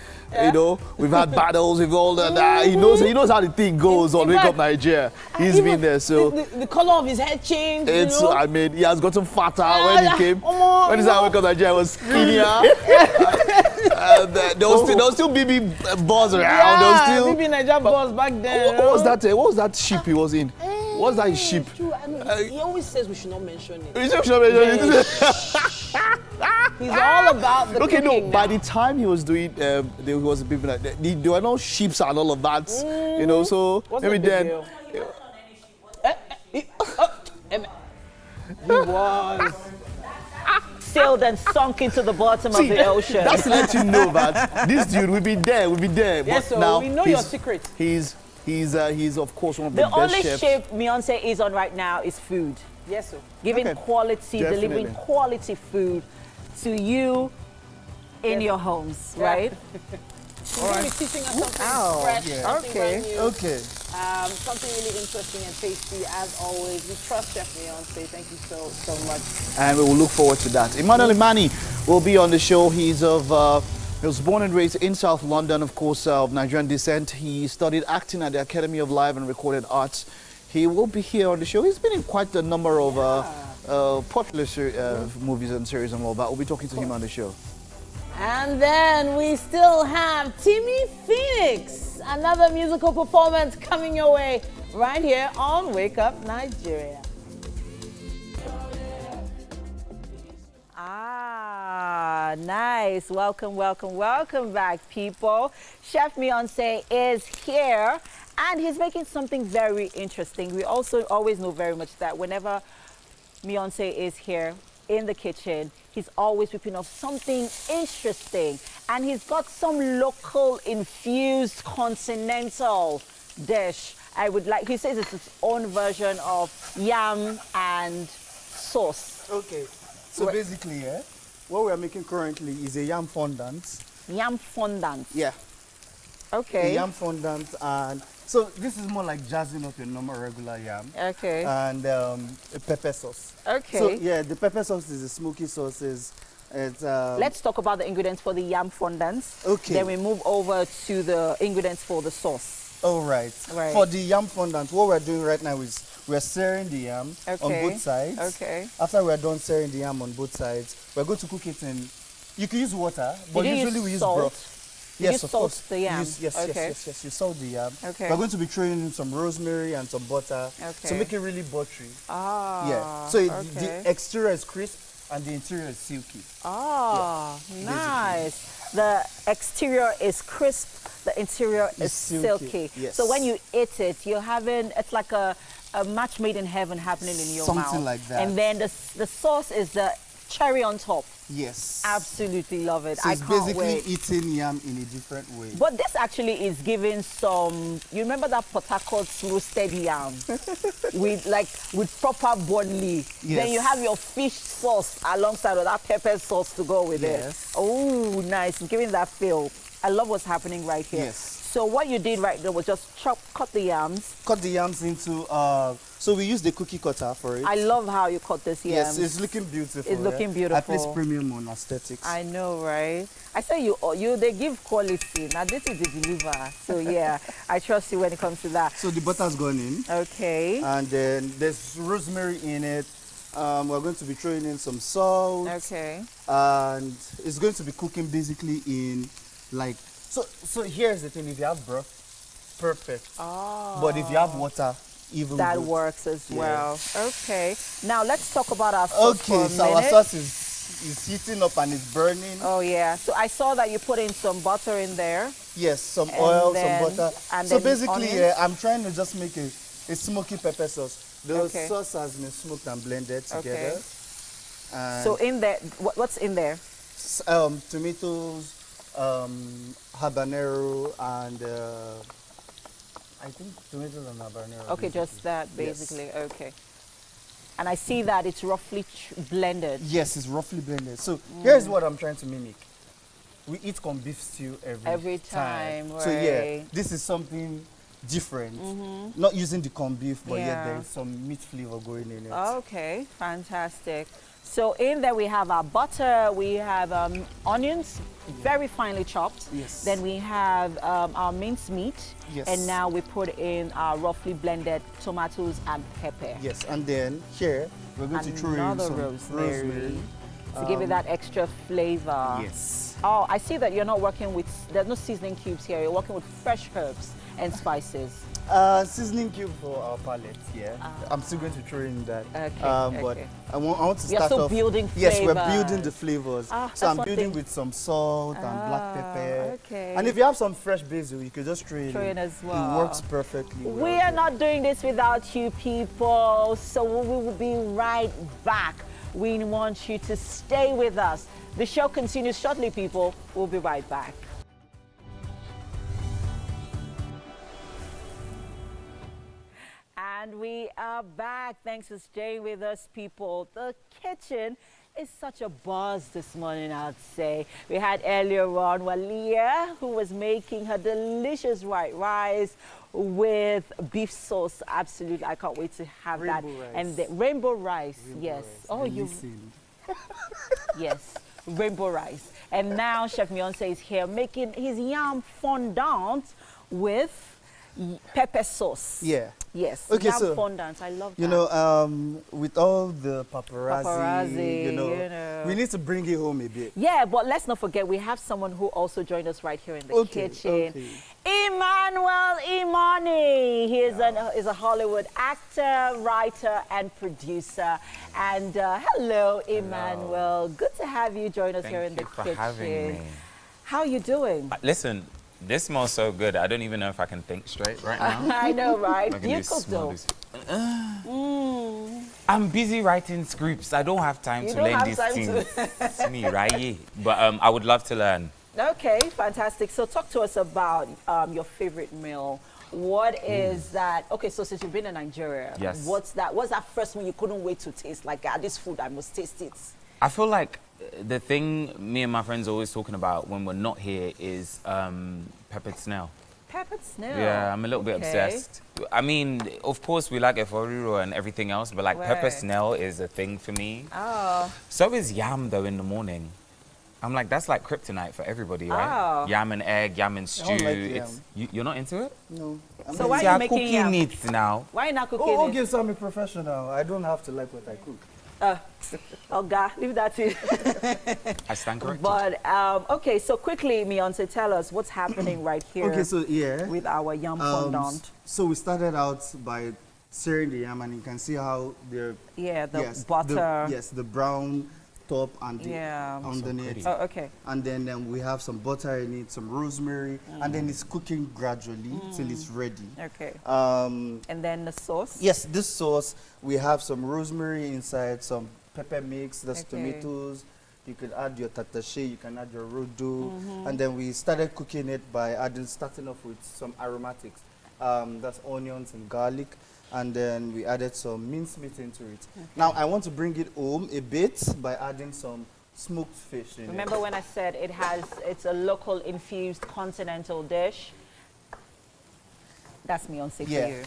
We've had battles, we've all done that. He knows how the thing goes on In Wake Up fact, Nigeria. He's been there, so the color of his head changed. it's. I mean, he has gotten fatter Yeah, when he came. When he started Wake Up Nigeria, I was skinnier. There was still BB buzz around. There was still. BB Naija boss back then. What was that? What was that ship he was in? What's that ship? True. I mean, he always says we should not mention it. He's all about the okay, no. cooking By now. the time he was doing, there was a bit like that. There were no ships and all of that, So What's maybe the big then. deal? He was. Sailed and sunk into the bottom See, of the ocean. that's to let you know that this dude will be there. Yes, But so now we know your secret. He's of course one of the The best only chefs. shape Beyonce is on right now is food. Yes, sir. Giving Okay. quality, Definitely. delivering quality food to you in your homes, right? He's going to be teaching us something Ow. fresh, Yeah. something brand new. Okay. Something really interesting and tasty as always. We trust Chef Beyonce. Thank you so much. And we will look forward to that. Emmanuel Imani will be on the show. He was born and raised in South London, of course, of Nigerian descent. He studied acting at the Academy of Live and Recorded Arts. He will be here on the show. He's been in quite a number of popular movies and series and all that. We'll be talking to him on the show. And then we still have Timmy Phoenix, another musical performance coming your way right here on Wake Up Nigeria. Ah, nice. Welcome back, people. Chef Beyonce is here, and he's making something very interesting. We also always know very much that whenever Beyonce is here in the kitchen, he's always whipping up something interesting. And he's got some local infused continental dish. He says it's his own version of yam and sauce. Okay. So basically, what we are making currently is a yam fondant. Yam fondant. Yeah. A Okay. yam fondant, and so this is more like jazzing up a normal regular yam. Okay. And a pepper sauce. Okay. So yeah, the pepper sauce is a smoky sauce. It's Let's talk about the ingredients for the yam fondant. Okay. Then we move over to the ingredients for the sauce. all right. Right. For the yam fondant, what we're doing right now is we're searing the yam on both sides. Okay. After we're done searing the yam on both sides, we're going to cook it in. You can use water, but usually we use broth. Yes, of course. The yam? Yes. You salt the yam. Okay. We're going to be throwing in some rosemary and some butter to make it really buttery. Yeah. So the exterior is crisp and the interior is silky. Nice. The exterior is crisp, the interior is silky. Yes. So when you eat it, you're having, it's like a match made in heaven happening in your mouth. Something like that. And then the sauce is the cherry on top. Yes. Absolutely love it. So I it's can't basically wait. eating yam in a different way. But this actually is giving some, you remember that Port Harcourt roasted yam with proper bondly. Yes. Then you have your fish sauce alongside with that pepper sauce to go with it. Oh, nice. It's giving that feel. I love what's happening right here. Yes. So what you did right there was just cut the yams. Cut the yams into, so we use the cookie cutter for it. I love how you cut this yams. Yes, it's looking beautiful. It's looking beautiful. I place premium on aesthetics. I know, right? I say they give quality. Now this is the deliver. So yeah, I trust you when it comes to that. So the butter's gone in. Okay. And then there's rosemary in it. We're going to be throwing in some salt. Okay. And it's going to be cooking basically in like, so here's the thing, if you have broth, perfect. But if you have water, even that good. works as well. Okay. Now let's talk about our sauce for a so our minute. sauce is heating up and it's burning. Oh yeah. So I saw that you put in some butter in there. Yes, some And oil, then- some butter. and So then basically, onions? I'm trying to just make a smoky pepper sauce. The Okay. sauce has been smoked and blended together. And So in there, what's in there? tomatoes, habanero, and I think tomatoes and habanero. Okay, basically. just that Yes. basically. Okay. And I see that it's roughly blended. Yes, it's roughly blended. So here's what I'm trying to mimic. We eat corned beef stew every time, So yeah, right. this is something different. Not using the corned beef, but yet Yeah. there is some meat flavor going in it. Okay, fantastic. So in there we have our butter, we have onions, very finely chopped. Yes. Then we have our minced meat. Yes. And now we put in our roughly blended tomatoes and pepper. Yes, and then here we're going to throw in Another some rosemary to give it that extra flavor. Yes. Oh, I see that you're not working with, there's no seasoning cubes here. You're working with fresh herbs and spices. Seasoning cube for our palate, yeah. I'm still going to throw in that. Okay, But okay. I want to You're start still off. building Yes, we're flavors. building the flavors. Ah, so that's I'm one building thing. with some salt and black pepper. okay. And if you have some fresh basil, you could just throw it Throw in as well. It works perfectly. well. We are not doing this without you people, so we will be right back. We want you to stay with us. The show continues shortly, people. We'll be right back. And we are back. Thanks for staying with us, people. The kitchen is such a buzz this morning, I'd say. We had earlier on Walia, who was making her delicious white rice with beef sauce. Absolutely, I can't wait to have that. Rainbow rice. And the rainbow rice, yes. Oh, you, Listen. yes, rainbow rice. And now Chef Mionse is here making his yam fondant with pepper sauce. Yeah. Yes, Okay, yam so, fondant. I love that. You know, with all the paparazzi, you know. we need to bring it home a bit. Yeah, but let's not forget we have someone who also joined us right here in the kitchen. Okay. Emmanuel Imani. He is a Hollywood actor, writer, and producer. And hello, Emmanuel. Good to have you join us here in the kitchen. Thank you for having me. How are you doing? Listen, this smells so good. I don't even know if I can think straight right now. I know, right? I can You just cook smell though. this. I'm busy writing scripts. I don't have time You to don't learn have these time things. It's me, right? But I would love to learn. Okay, fantastic. So talk to us about your favorite meal. What is that? Okay, so since you've been in Nigeria, Yes. what's that first one you couldn't wait to taste? Like, this food, I must taste it. I feel like the thing me and my friends are always talking about when we're not here is peppered snail. Peppered snail. Yeah, I'm a little bit Okay. obsessed. I mean, of course, we like eforiro and everything else, but like pepper Right. snail is a thing for me. Oh, So is yam, though, in the morning. I'm like, that's like kryptonite for everybody, Oh. right? Yam and egg, yam and stew. like It's, you're not into it? No. So why See, are you I'm making cooking yam? it now. Why are you not cooking Oh, it? okay, so I'm a professional. I don't have to like what I cook. Oh, God, leave that in. I stand corrected. But, okay, so quickly, Beyonce, tell us what's happening right here Okay, so yeah. with our yam fondant. So we started out by searing the yam, and you can see how the Yeah, the butter. the brown top and the Yeah. underneath. Oh, okay. And then we have some butter in it, some rosemary, and then it's cooking gradually till it's ready. Okay. And then the sauce? yes, this sauce, we have some rosemary inside, some pepper mix, there's Okay. tomatoes. You can add your tatache, you can add your rodo. And then we started cooking it by starting off with some aromatics. That's onions and garlic. And then we added some mincemeat into it. Now I want to bring it home a bit by adding some smoked fish in Remember it. when I said it's a local infused continental dish? That's Beyonce for you.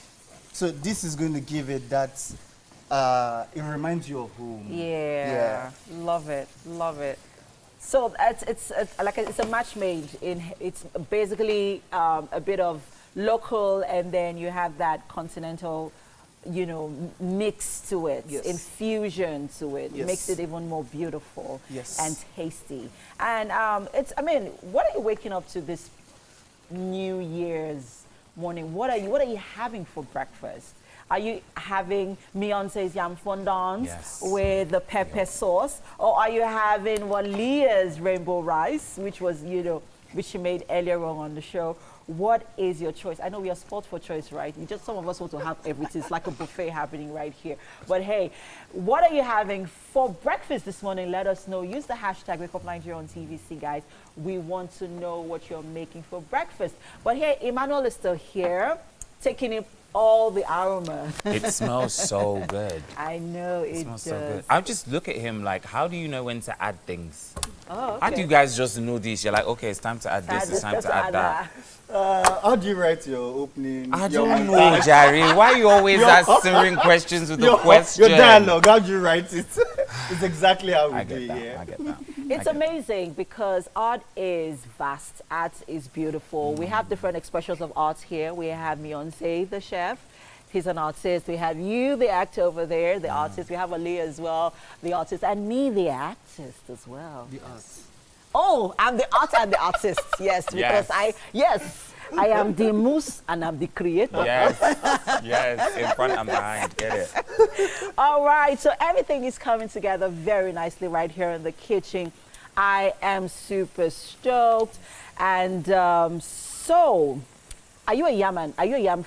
So this is going to give it that, it reminds you of home. Yeah. Love it, love it. So it's a match made. It's basically a bit of local, and then you have that continental, you know, mix to it, Yes. infusion to it. Yes. Makes it even more beautiful Yes. and tasty. And I mean, what are you waking up to this New Year's morning? What are you having for breakfast? Are you having Beyonce's yam fondant with the pepper sauce, or are you having Walia's rainbow rice, which was, you know, which she made earlier on the show? What is your choice? I know we are spoiled for choice, right? Some of us want to have everything. It's like a buffet happening right here. But hey, what are you having for breakfast this morning? Let us know. Use the hashtag WakeUpNigeria on TVC, guys. We want to know what you're making for breakfast. But hey, Emmanuel is still here, taking in all the aroma. It smells so good. I know it Smells does. so good. I just look at him like, how do you know when to add things? Oh, okay. How do you guys just know this? You're like, okay, it's time to add this, it's time to add that. How do you write your opening? I don't know, Jerry. Why you always answering questions with the question? Your dialogue, how do you write it? It's exactly how we I do get it, that. yeah. I get that. It's amazing because art is vast, art is beautiful. We have different expressions of art here. We have Beyonce, the chef. He's an artist. We have you, the actor over there, the artist. We have Ali as well, the artist, and me, the artist as well. The arts. Oh, I'm the art and the artist. Yes, because I am the mousse and I'm the creator. Yes, yes, in front and behind. Get it. All right, so everything is coming together very nicely right here in the kitchen. I am super stoked. And so, are you a yam man? Are you a yam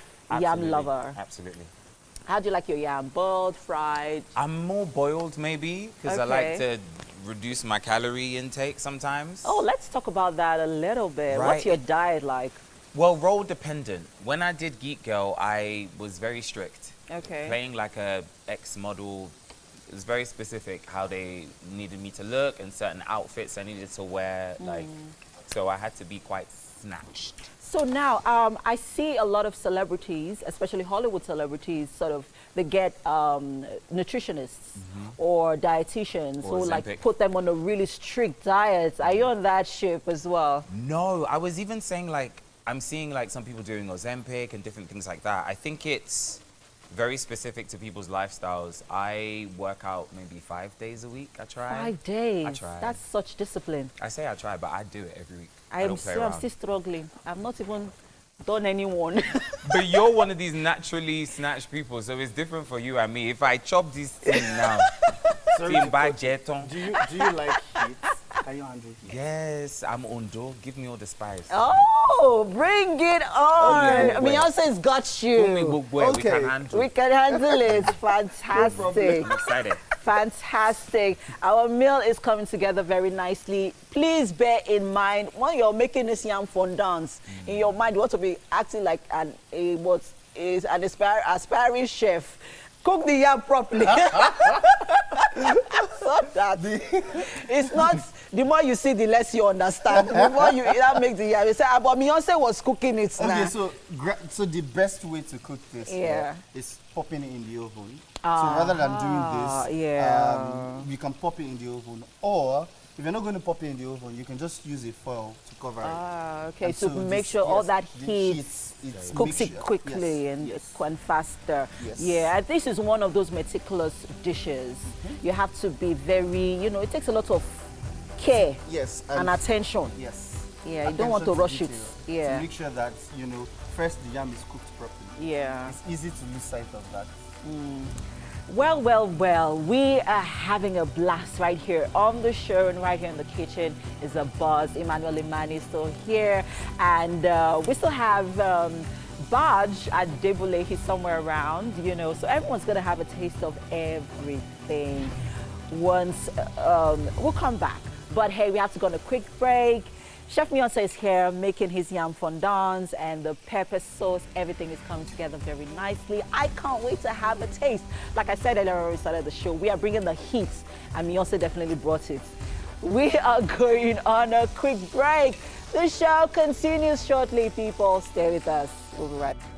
lover? Absolutely. How do you like your yam? Boiled, fried? I'm more boiled maybe because I like to reduce my calorie intake sometimes. Oh, let's talk about that a little bit. Right. What's your diet like? Well, role dependent. When I did Geek Girl, I was very strict. Okay. Playing like a ex-model, it was very specific how they needed me to look and certain outfits I needed to wear. Like, so I had to be quite snatched. So now, I see a lot of celebrities, especially Hollywood celebrities, sort of, they get nutritionists or dietitians who like put them on a really strict diet. Are you on that ship as well? No, I was even saying like, I'm seeing like some people doing Ozempic and different things like that. I think it's very specific to people's lifestyles. I work out maybe 5 days a week. I try. 5 days? I try. That's such discipline. I say I try, but I do it every week. I'm still struggling. I've not even done any one. But you're one of these naturally snatched people, so it's different for you and me. If I chop this thing now, do you like heat? Can you handle heat? Yes, I'm Ondo. Give me all the spice. Oh, bring it on. Beyonce's got you. We can handle. We can handle it. Fantastic. I'm excited. Fantastic. Our meal is coming together very nicely. Please bear in mind, when you're making this yam fondant, in your mind, you want to be acting like an aspiring chef. Cook the yam properly. It's not, the more you see, the less you understand. The more you that makes the yam. You say, but Beyonce was cooking it now. Okay, so the best way to cook this is popping it in the oven. So rather than doing this, you can pop it in the oven, or If you're not going to pop it in the oven, you can just use a foil to cover it. Ah, okay. And So make this- sure all yes, that the heat it's cooks it mixture. quickly Yes, and yes. and faster. Yes. Yeah, and this is one of those meticulous dishes. You have to be very, it takes a lot of care Yes, and attention. yes. Yeah, you don't want to rush it. Yeah. To make sure that, first the yam is cooked properly. Yeah. It's easy to lose sight of that. Well, well, well, we are having a blast right here on the show, and right here in the kitchen is a buzz. Emmanuel Imani is still here, and we still have Baj at Debule. He's somewhere around, so everyone's going to have a taste of everything once we'll come back. But hey, we have to go on a quick break. Chef Mionsa is here making his yam fondants and the pepper sauce. Everything is coming together very nicely. I can't wait to have a taste. Like I said earlier when we started the show, we are bringing the heat, and Mionsa definitely brought it. We are going on a quick break. The show continues shortly, people. Stay with us. We'll be right back.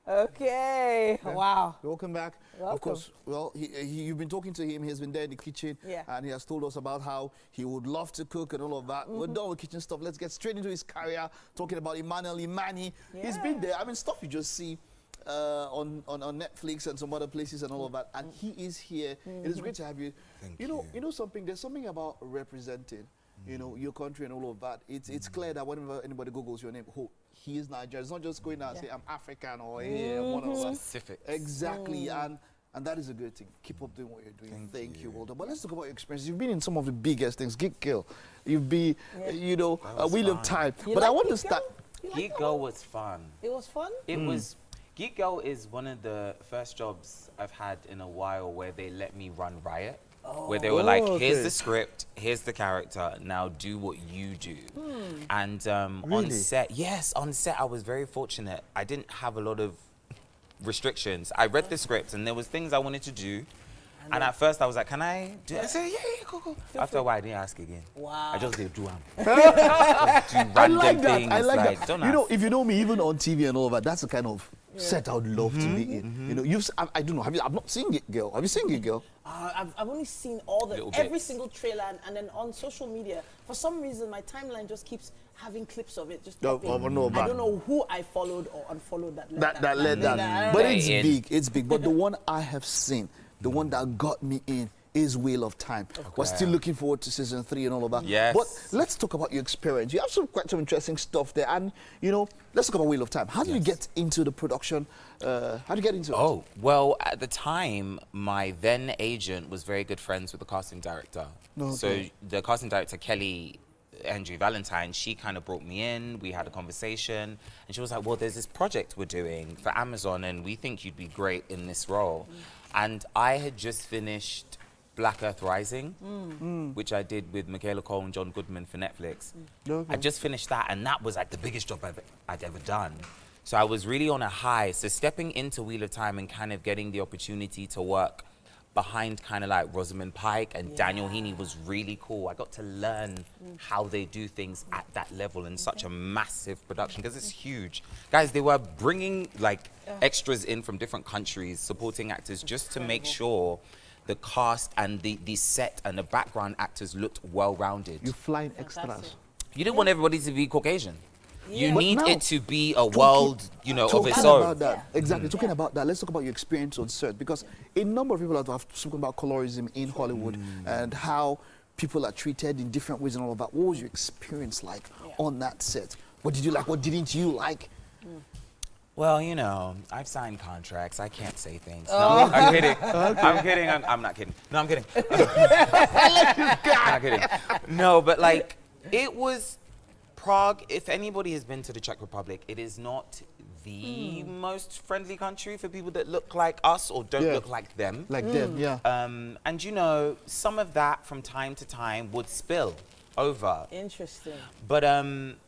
Okay. Wow. Welcome back. Welcome. Of course, well, you've been talking to him. He's been there in the kitchen, and he has told us about how he would love to cook and all of that. We're done with kitchen stuff. Let's get straight into his career, talking about Emmanuel Imani. He's been there. I mean, stuff you just see on Netflix and some other places and all of that. And he is here. It is great to have you. Thank you know something. There's something about representing, your country and all of that. It's clear that whenever anybody Googles your name, he is Nigerian. It's not just going out and say I'm African or one of that. Specific. Exactly, and that is a good thing. Keep up doing what you're doing. Thank you, well done. But let's talk about your experience. You've been in some of the biggest things. Geek Girl, you've been, Wheel of Time. But I want to start. Geek Girl was fun. It was fun? It was. Geek Girl is one of the first jobs I've had in a while where they let me run riot. Where they were like, here's the script, here's the character, now do what you do. And on set, on set I was very fortunate. I didn't have a lot of restrictions. I read the script and there was things I wanted to do. And at first I was like, can I do it? I said, yeah, cool. After a while I didn't ask again. Wow. I just did do them. Just do random things. I like that. Don't You know, ask. if you know me, even on TV and all of that, that's the kind of set I would love to be in. I don't know. I've not seen Geek Girl. Have you seen Geek Girl? I've only seen every single trailer, and then on social media, for some reason, my timeline just keeps having clips of it. Just popping. I don't know who I followed or unfollowed that led that. But it's big. It's big. But the one I have seen, the one that got me in, is Wheel of Time. We're still looking forward to season 3 and all of that. Yes. But let's talk about your experience. You have quite some interesting stuff there. And, let's talk about Wheel of Time. How did you get into the production? How did you get into it? Oh, well, at the time, my then agent was very good friends with the casting director. So the casting director, Kelly Andrew Valentine, she kind of brought me in. We had a conversation. And she was like, well, there's this project we're doing for Amazon, and we think you'd be great in this role. And I had just finished Black Earth Rising, which I did with Michaela Cole and John Goodman for Netflix. I just finished that, and that was like the biggest job I'd ever done. So I was really on a high. So stepping into Wheel of Time and kind of getting the opportunity to work behind kind of like Rosamund Pike and Daniel Heaney was really cool. I got to learn how they do things at that level in such a massive production, because it's huge. Guys, they were bringing like extras in from different countries, supporting actors, just to make sure the cast and the set and the background actors looked well-rounded. You flying extras. You didn't want everybody to be Caucasian. You But need now, it to be a world, of its Talking own. about that, exactly. Talking about that, let's talk about your experience on set, because a number of people have spoken about colorism in Hollywood and how people are treated in different ways and all of that. What was your experience like on that set? What did you like? What didn't you like? Well, I've signed contracts. I can't say things. No, I'm kidding. I'm kidding. I'm not kidding. No, I'm kidding. I'm not kidding. No, but like, it was Prague. If anybody has been to the Czech Republic, it is not the most friendly country for people that look like us or don't look like them. Like them, yeah. And some of that from time to time would spill over. Interesting. But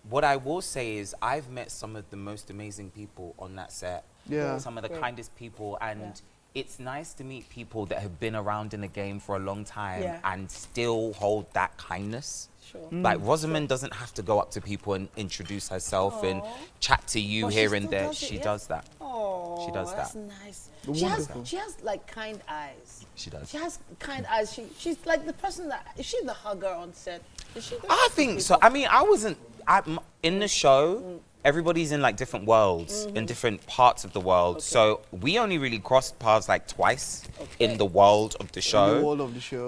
what I will say is I've met some of the most amazing people on that set. Yeah. Some of the kindest people, and it's nice to meet people that have been around in the game for a long time and still hold that kindness. Sure. Like Rosamund doesn't have to go up to people and introduce herself and chat to you But here she and still there. does it, She yeah. does that. Oh, She does that's that. nice. Wonderful. She has like kind eyes. She does. She has kind eyes. She's like the person that, is she the hugger on set? Is she the I think so. I mean, I wasn't in the show. Everybody's in like different worlds, in different parts of the world. So we only really crossed paths like twice in the world of the show,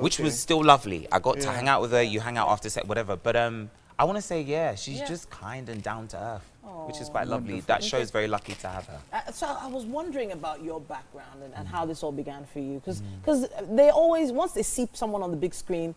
which was still lovely. I got to hang out with her. You hang out after set, whatever. But I want to say, she's just kind and down to earth, which is quite lovely. That show's very lucky to have her. So I was wondering about your background and how this all began for you, because they always, once they see someone on the big screen,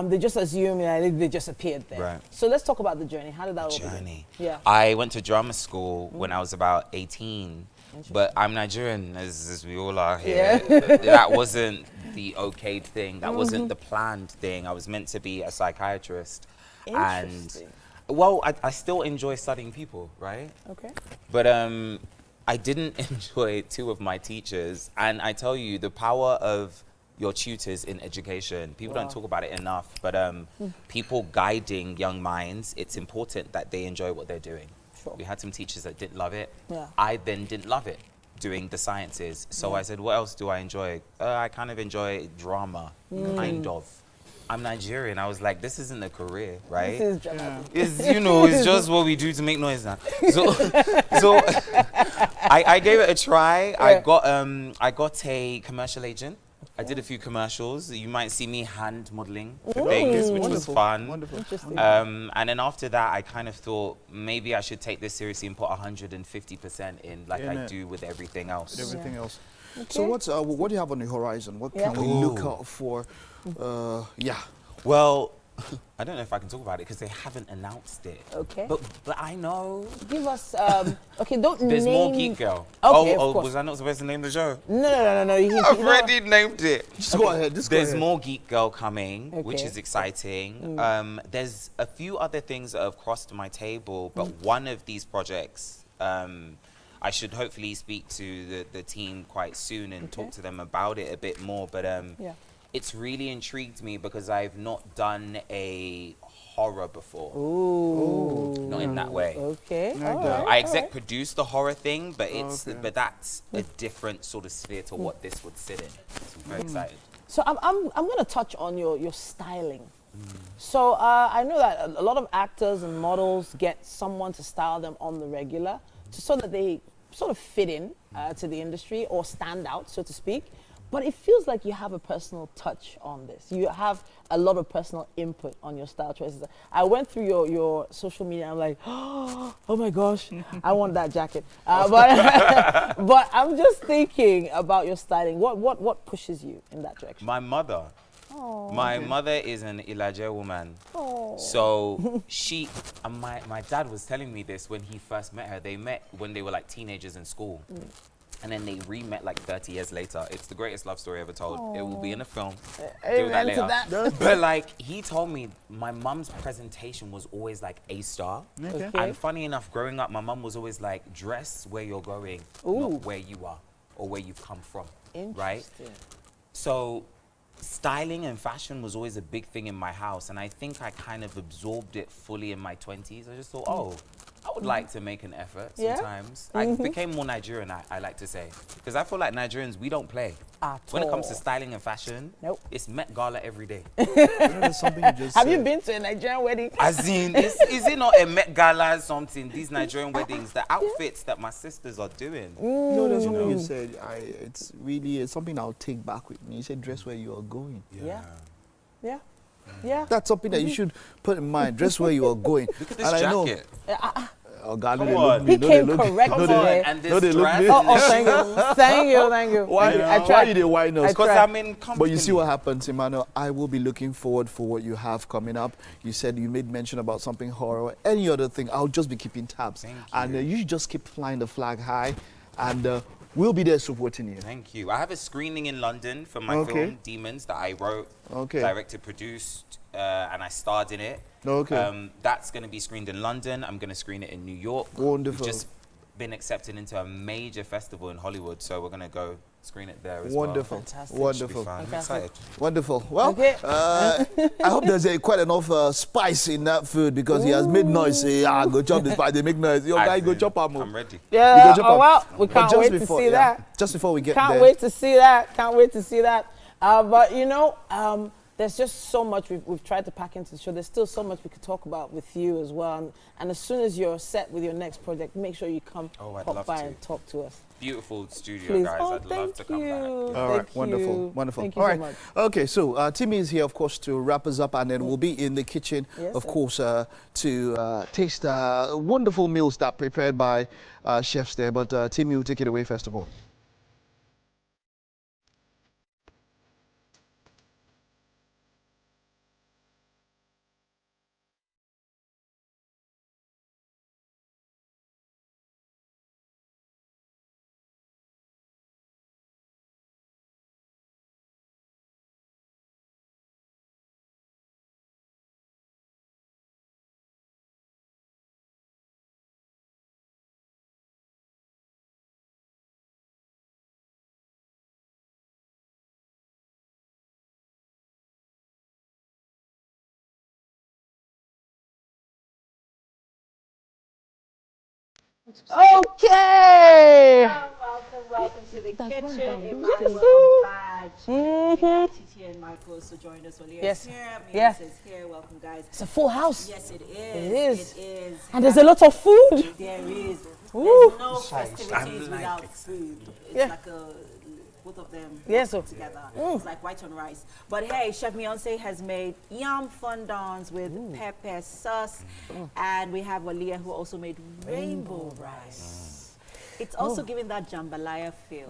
they just assume they just appeared there. Right. So let's talk about the journey. How did that all begin? Yeah. I went to drama school when I was about 18, but I'm Nigerian, as we all are here. That wasn't the okayed thing. That wasn't the planned thing. I was meant to be a psychiatrist. And, well, I still enjoy studying people, right? Okay. But I didn't enjoy two of my teachers. And I tell you, the power of your tutors in education, people don't talk about it enough, but people guiding young minds, it's important that they enjoy what they're doing. Sure. We had some teachers that didn't love it. Yeah. I then didn't love it, doing the sciences. So I said, what else do I enjoy? I kind of enjoy drama, kind of. I'm Nigerian. I was like, this isn't a career, right? This is dramatic. It's, it's just what we do to make noise now. So I gave it a try. I got a commercial agent. I did a few commercials. You might see me hand modeling for things, which was fun. Wonderful. Interesting. And then after that, I kind of thought maybe I should take this seriously and put 150% in, like I do with everything else. Everything else. So what do you have on the horizon? What can we look out for? Well, I don't know if I can talk about it because they haven't announced it. Okay. But I know. Give us, okay, don't There's name... more Geek Girl. Okay, of course. Was I not supposed to name the show? No. I've already named it. Just go ahead. There's more Geek Girl coming, which Okay. is exciting. There's a few other things that have crossed my table, but one of these projects, I should hopefully speak to the team quite soon and talk to them about it a bit more. But it's really intrigued me because I've not done a horror before. Ooh. Not in that way. Okay. I exec produce the horror thing, but but that's a different sort of sphere to what this would sit in. So I'm very excited. So I'm going to touch on your styling. So I know that a lot of actors and models get someone to style them on the regular, so that they sort of fit in to the industry or stand out, so to speak. But it feels like you have a personal touch on this. You have a lot of personal input on your style choices. I went through your social media and I'm like, oh my gosh, I want that jacket. But I'm just thinking about your styling. What pushes you in that direction? My mother. My mother is an Ilaje woman. So she, and my dad was telling me this when he first met her. They met when they were like teenagers in school. And then they re-met like 30 years later. It's the greatest love story ever told. It will be in a film. Deal with that later. But like, he told me my mum's presentation was always like A-star. Okay. And funny enough, growing up, my mum was always like, dress where you're going, not where you are or where you've come from, right? So styling and fashion was always a big thing in my house. And I think I kind of absorbed it fully in my 20s. I just thought, I would like to make an effort sometimes. I became more Nigerian, I like to say. Because I feel like Nigerians, we don't play. When it comes to styling and fashion, it's Met Gala every day. Have you been to a Nigerian wedding? As in, is it not a Met Gala or something? These Nigerian weddings, the outfits that my sisters are doing. No, there's something you said. It's really something I'll take back with me. You said dress where you are going. Yeah. That's something that you should put in mind. Dress where you are going. Look at this jacket. Oh God, Come on. He came correct today. And this dress. Thank you. Why you did why not? Because I'm in company. But you see what happens, Emmanuel. I will be looking forward for what you have coming up. You said you made mention about something horror, any other thing. I'll just be keeping tabs. Thank you. And you just keep flying the flag high, and we'll be there supporting you. Thank you. I have a screening in London for my film Demons that I wrote, directed, produced, and I starred in it. That's going to be screened in London. I'm going to screen it in New York. Wonderful. We've just been accepted into a major festival in Hollywood, so we're going to go screen it there as Wonderful. well. Fantastic. Wonderful. Fun. I'm Fantastic. excited. Wonderful. Well, Okay. I hope there's quite enough spice in that food because he has made noise. Say, go chop this spice. They make noise. Your guy go chop am. I'm ready. Yeah. You go jump Oh, up. well, we But can't just wait before- to see yeah, that. Just before we get Can't there. wait to see that. Can't wait to see that. But you know, there's just so much we've tried to pack into the show. There's still so much we could talk about with you as well. And as soon as you're set with your next project, make sure you come Oh, I'd pop love by to. and talk to us. Beautiful studio, Please. guys. Oh, I'd love to come back. All right, Thank wonderful, you. wonderful. Thank you All so right, much. okay. So Timmy is here, of course, to wrap us up, and then we'll be in the kitchen, Yes, of sir. course, to taste wonderful meals that prepared by chefs there. But Timmy will take it away first of all. Okay. Welcome to the kitchen. Titi and Michael also joined us. Well, Yes. here. Yeah. Is here. Welcome, guys. It's a full house. Yes, it is. It is. It is. And there's a lot of food. There is. Woo. There's no festivities without food. It's Yeah. like both of them Yeah, so- together. It's like white on rice. But hey, Chef Beyonce has made yam fondants with pepper sauce. And we have Walia who also made rainbow rice. It's also giving that jambalaya feel.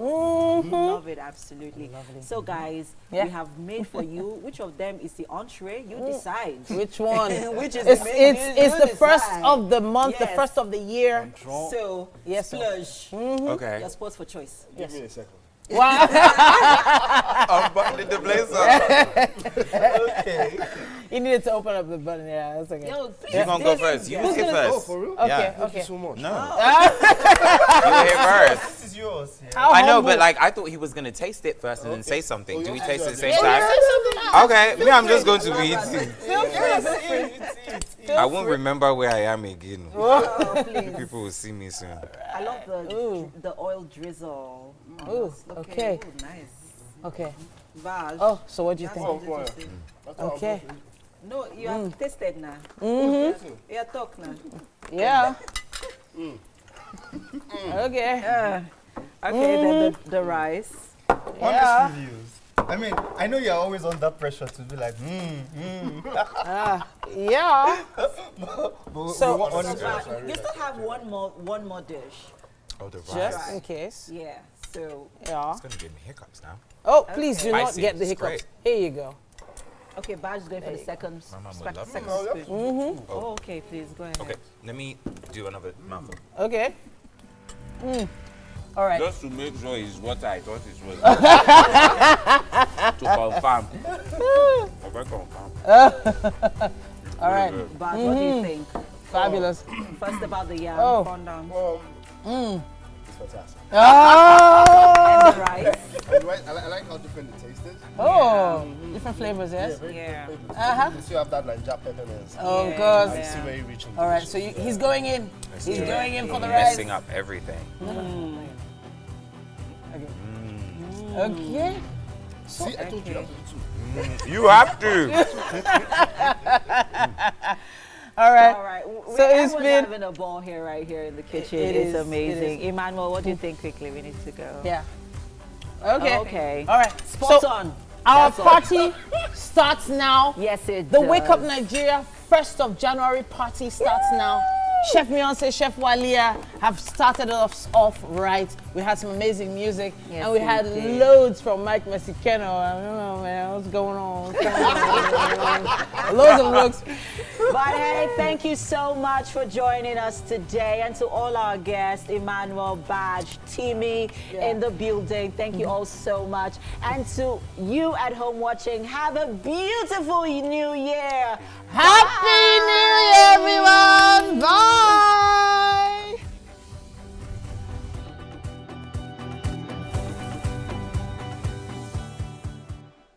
Love it, absolutely. So guys, Yeah. we have made for you. Which of them is the entree? You decide. Which one? Which is It's the main? it's You the first decide. of the month, the Yes. first of the year. So, Yes, sir. splurge. Okay. Your sports for choice. Give me a second. Wow. I'm buttoning the blazer. Okay. You needed to open up the button. Yeah, that's okay. Yo, please. You're going to go first. You say first. Oh, for real? Okay, Yeah. Thank okay. you so much. No. You were here first. This is yours. Yeah. How I know, humble. but like I thought he was gonna taste it first and then say something. Oh, Do we yeah. taste it at the same Yeah, time? say something else. Okay, me, I'm just going to be eating. Feel free. I won't remember where I am again. Oh, please. People will see me soon. I love the oil drizzle. Ooh, That's okay. Ooh, nice. Okay. Vaj. Oh, so what do you That's think? what it is. Okay. No, you have tasted now. You have talked now. Yeah. Okay. Okay, then the rice. Yeah. Honest reviews. I mean, I know you're always under pressure to be like, Yeah. So, honest You still have one more dish. Oh, the rice. just in case. Yeah. So, Yeah. It's gonna give me hiccups now. Oh, please do not Spicy, get the it's hiccups. great. Here you go. okay, Vaj is going for the second My mum would love second this. spoon. Oh, okay, please go ahead. Okay, let me do another mouthful. Okay. All right. Just to make sure it's what I thought it was. To confirm. Okay, confirm. All right. Vaj, what do you think? Fabulous. First about the yam Oh. fondant It's fantastic. Oh. and the rice. I like how different the taste is. Oh. Different flavors, yes? Yeah. Uh-huh. You still have that Naija peppermint. Oh, Yeah. God. And it's still very rich and All right, delicious. so he's going in. Let's He's do it. going in for the I'm rice. messing up everything. Okay. See, I told you that too. You have to. All right. All right. So Everyone's it's been- having a ball here, right here in the kitchen. It It's is, it amazing. is. Emmanuel, what do you think quickly? We need to go. Yeah. Okay. Okay. All right. Spot So on. our That's all. party starts now. Yes, it The does. Wake Up Nigeria 1st of January party starts now. Chef Beyonce, Chef Walia have started us off right. We had some amazing music, Yes, and we we had did. loads from Mike Mexicano. I don't know, man, what's going on? What's going on? Loads of looks. But hey, thank you so much for joining us today. And to all our guests, Emmanuel, Badge, Timmy in the building, thank you all so much. And to you at home watching, have a beautiful new year. Happy New Year, everyone!